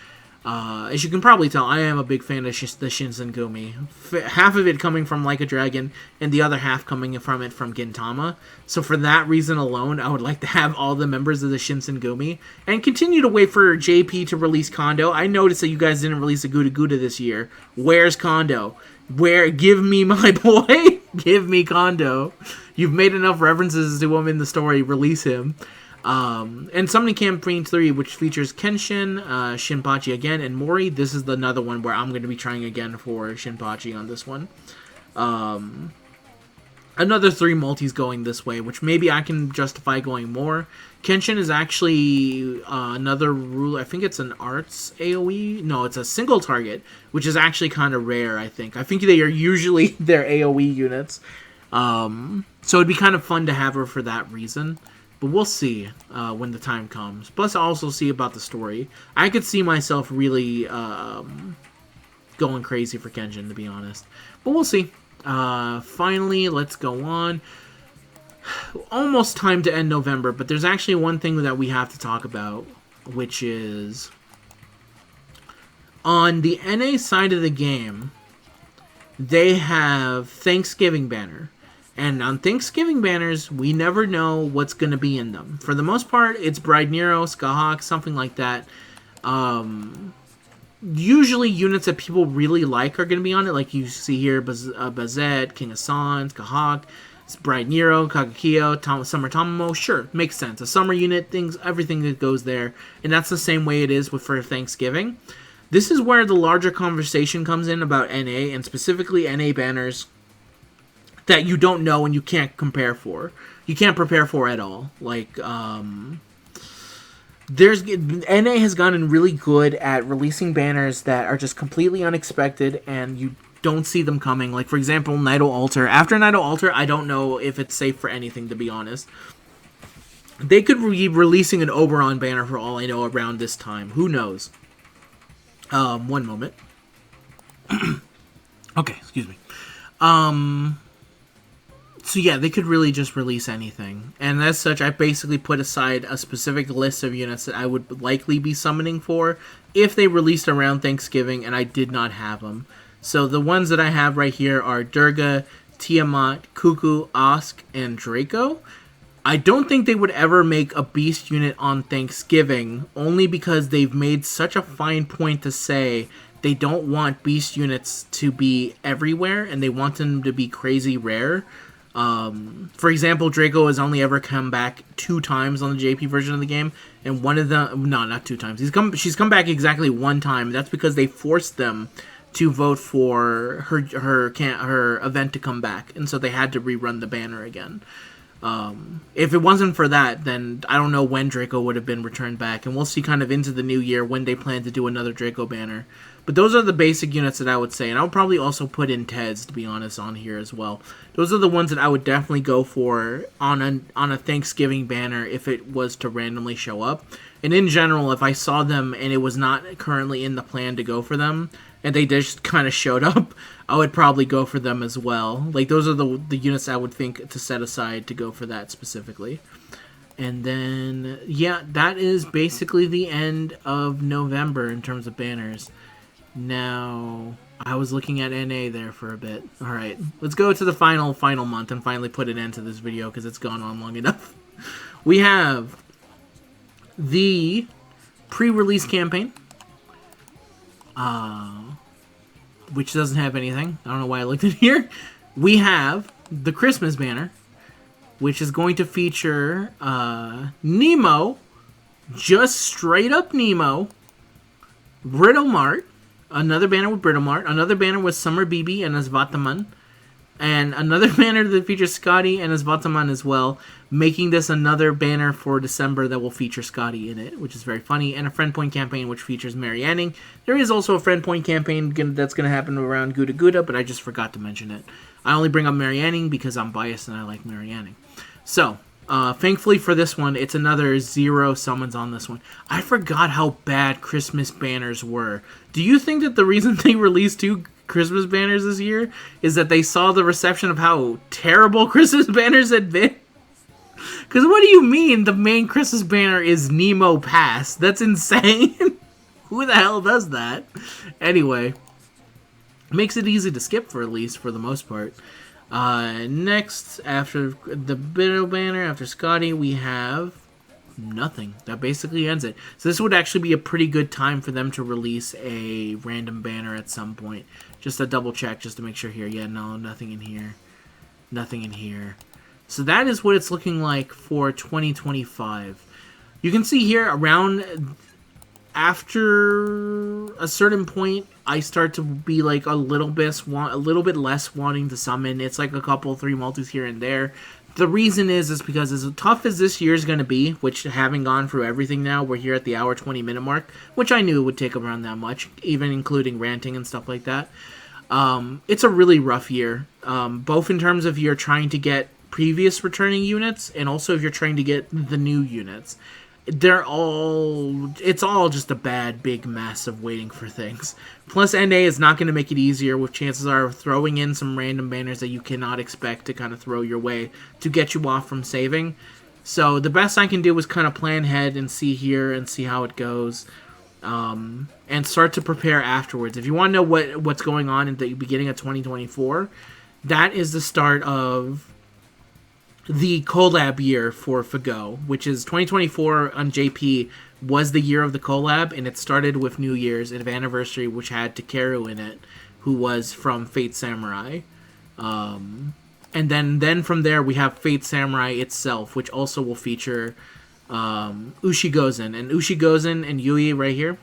A: As you can probably tell, I am a big fan of the Shinsengumi. Half of it coming from Like a Dragon, and the other half coming from Gintama. So for that reason alone, I would like to have all the members of the Shinsengumi. And continue to wait for JP to release Kondo. I noticed that you guys didn't release a Guda Guda this year. Where's Kondo? Give me my boy? Give me Kondo. You've made enough references to him in the story. Release him. And Summoning Campaign 3, which features Kenshin, Shinpachi again, and Mori. This is another one where I'm going to be trying again for Shinpachi on this one. Another 3 multis going this way, which maybe I can justify going more. Kenshin is actually another ruler. I think it's an arts AoE. No, it's a single target, which is actually kind of rare, I think. I think they are usually their AoE units. So it'd be kind of fun to have her for that reason. But we'll see when the time comes. Plus, I'll also see about the story. I could see myself really going crazy for Kenshin, to be honest. But we'll see. Finally, let's go on. Almost time to end November, but there's actually one thing that we have to talk about, which is on the NA side of the game, they have Thanksgiving banner. And on Thanksgiving banners, we never know what's going to be in them. For the most part, it's Bride Nero, Skahawk, something like that. Usually units that people really like are going to be on it. Like you see here, Bazette, King of Sans, Skahawk, Bride Nero, Kagekyo, Summer Tamamo. Sure, makes sense. A summer unit, everything that goes there. And that's the same way it is for Thanksgiving. This is where the larger conversation comes in about NA, and specifically NA banners that you don't know and you can't compare for. You can't prepare for at all. Like, NA has gotten really good at releasing banners that are just completely unexpected and you don't see them coming. Like, for example, Nido Altar. After Nido Altar, I don't know if it's safe for anything, to be honest. They could be releasing an Oberon banner for all I know around this time. Who knows? One moment. Okay, excuse me. So yeah, they could really just release anything. And as such, I basically put aside a specific list of units that I would likely be summoning for if they released around Thanksgiving and I did not have them. So the ones that I have right here are Durga, Tiamat, Cuckoo, Ask, and Draco. I don't think they would ever make a beast unit on Thanksgiving, only because they've made such a fine point to say they don't want beast units to be everywhere and they want them to be crazy rare. For example, Draco has only ever come back 2 times on the JP version of the game, and one of them, no, not 2 times. She's come back exactly 1 time. That's because they forced them to vote for her event to come back, and so they had to rerun the banner again. If it wasn't for that, then I don't know when Draco would have been returned back, and we'll see kind of into the new year when they plan to do another Draco banner. But those are the basic units that I would say, and I would probably also put in Teds, to be honest, on here as well. Those are the ones that I would definitely go for on a Thanksgiving banner if it was to randomly show up. And in general, if I saw them and it was not currently in the plan to go for them, and they just kind of showed up, I would probably go for them as well. Like, those are the units I would think to set aside to go for that specifically. And then, yeah, that is basically the end of November in terms of banners. Now, I was looking at NA there for a bit. Alright, let's go to the final month and finally put an end to this video because it's gone on long enough. We have the pre-release campaign, which doesn't have anything. I don't know why I looked at here. We have the Christmas banner, which is going to feature Nemo, just straight up Nemo, Britomart, another banner with Britomart, another banner with Summer BB and Asvataman, And another banner that features Scotty and his Bataman as well, making this another banner for December that will feature Scotty in it, which is very funny. And a Friend Point campaign which features Mary Anning. There is also a Friend Point campaign that's going to happen around Gouda Gouda, but I just forgot to mention it. I only bring up Mary Anning because I'm biased and I like Mary Anning. So, thankfully for this one, it's another 0 summons on this one. I forgot how bad Christmas banners were. Do you think that the reason they released 2 Christmas banners this year is that they saw the reception of how terrible Christmas banners had been? Because what do you mean the main Christmas banner is Nemo Pass? That's insane. Who the hell does that? Anyway, makes it easy to skip for at least for the most part. Next, after the Biddle banner, after Scotty, we have nothing. That basically ends it. So this would actually be a pretty good time for them to release a random banner at some point. Just a double check, just to make sure here. Yeah, no, nothing in here. Nothing in here. So that is what it's looking like for 2025. You can see here around after a certain point, I start to be like a little bit less wanting to summon. It's like a couple, 3 multis here and there. The reason is because as tough as this year is going to be, which having gone through everything now, we're here at the hour 20 minute mark, which I knew it would take around that much, even including ranting and stuff like that. It's a really rough year, both in terms of you're trying to get previous returning units and also if you're trying to get the new units. It's all just a bad big mess of waiting for things. Plus NA is not going to make it easier, with chances are throwing in some random banners that you cannot expect to kind of throw your way to get you off from saving. So the best I can do is kind of plan ahead and see here and see how it goes, and start to prepare afterwards. If you want to know what's going on at the beginning of 2024, that is the start of the collab year for FGO, which is 2024 on JP was the year of the collab, and it started with New Year's and anniversary, which had Takeru in it, who was from Fate Samurai. And then from there we have Fate Samurai itself, which also will feature Ushigozen. And Ushigozen and Yui right here,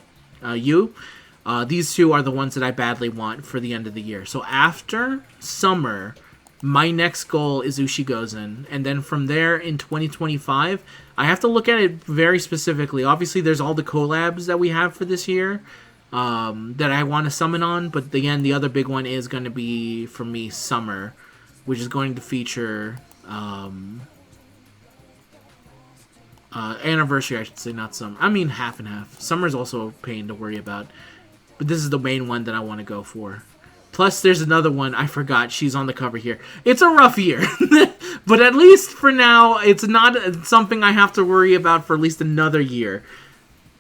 A: these two are the ones that I badly want for the end of the year. So after summer, my next goal is Ushigozen, and then from there in 2025, I have to look at it very specifically. Obviously, there's all the collabs that we have for this year that I want to summon on, but again, the other big one is going to be, for me, Summer, which is going to feature Anniversary, I should say, not Summer. I mean, half and half. Summer's also a pain to worry about, but this is the main one that I want to go for. Plus, there's another one. I forgot. She's on the cover here. It's a rough year. But at least for now, it's not something I have to worry about for at least another year.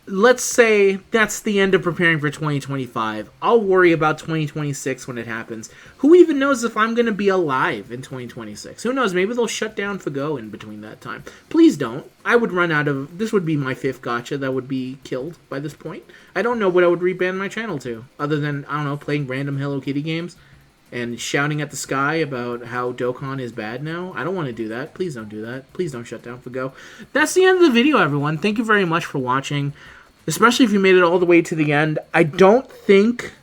A: Let's say that's the end of preparing for 2025. I'll worry about 2026 when it happens. Who even knows if I'm going to be alive in 2026? Who knows? Maybe they'll shut down FGO in between that time. Please don't. I would run out of... This would be my 5th gacha that would be killed by this point. I don't know what I would rebrand my channel to, other than, I don't know, playing random Hello Kitty games and shouting at the sky about how Dokkan is bad now. I don't want to do that. Please don't do that. Please don't shut down FGO. That's the end of the video, everyone. Thank you very much for watching. Especially if you made it all the way to the end. I don't think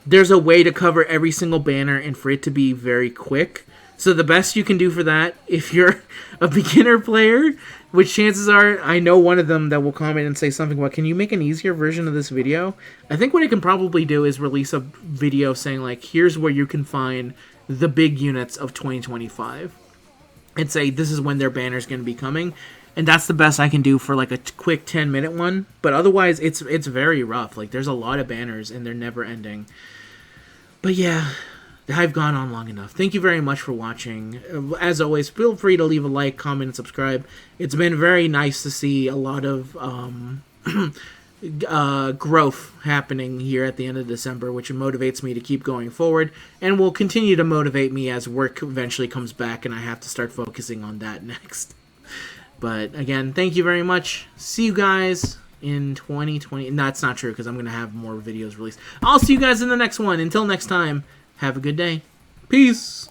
A: there's a way to cover every single banner and for it to be very quick. So the best you can do for that, if you're a beginner player, which chances are, I know one of them that will comment and say something about, can you make an easier version of this video? I think what I can probably do is release a video saying, like, here's where you can find the big units of 2025. And say, this is when their banner's going to be coming. And that's the best I can do for like a quick 10-minute one. But otherwise, it's very rough. Like, there's a lot of banners, and they're never ending. But yeah, I've gone on long enough. Thank you very much for watching. As always, feel free to leave a like, comment, and subscribe. It's been very nice to see a lot of growth happening here at the end of December, which motivates me to keep going forward, and will continue to motivate me as work eventually comes back, and I have to start focusing on that next. But again, thank you very much. See you guys in 2020. No, that's not true, because I'm going to have more videos released. I'll see you guys in the next one. Until next time, have a good day. Peace.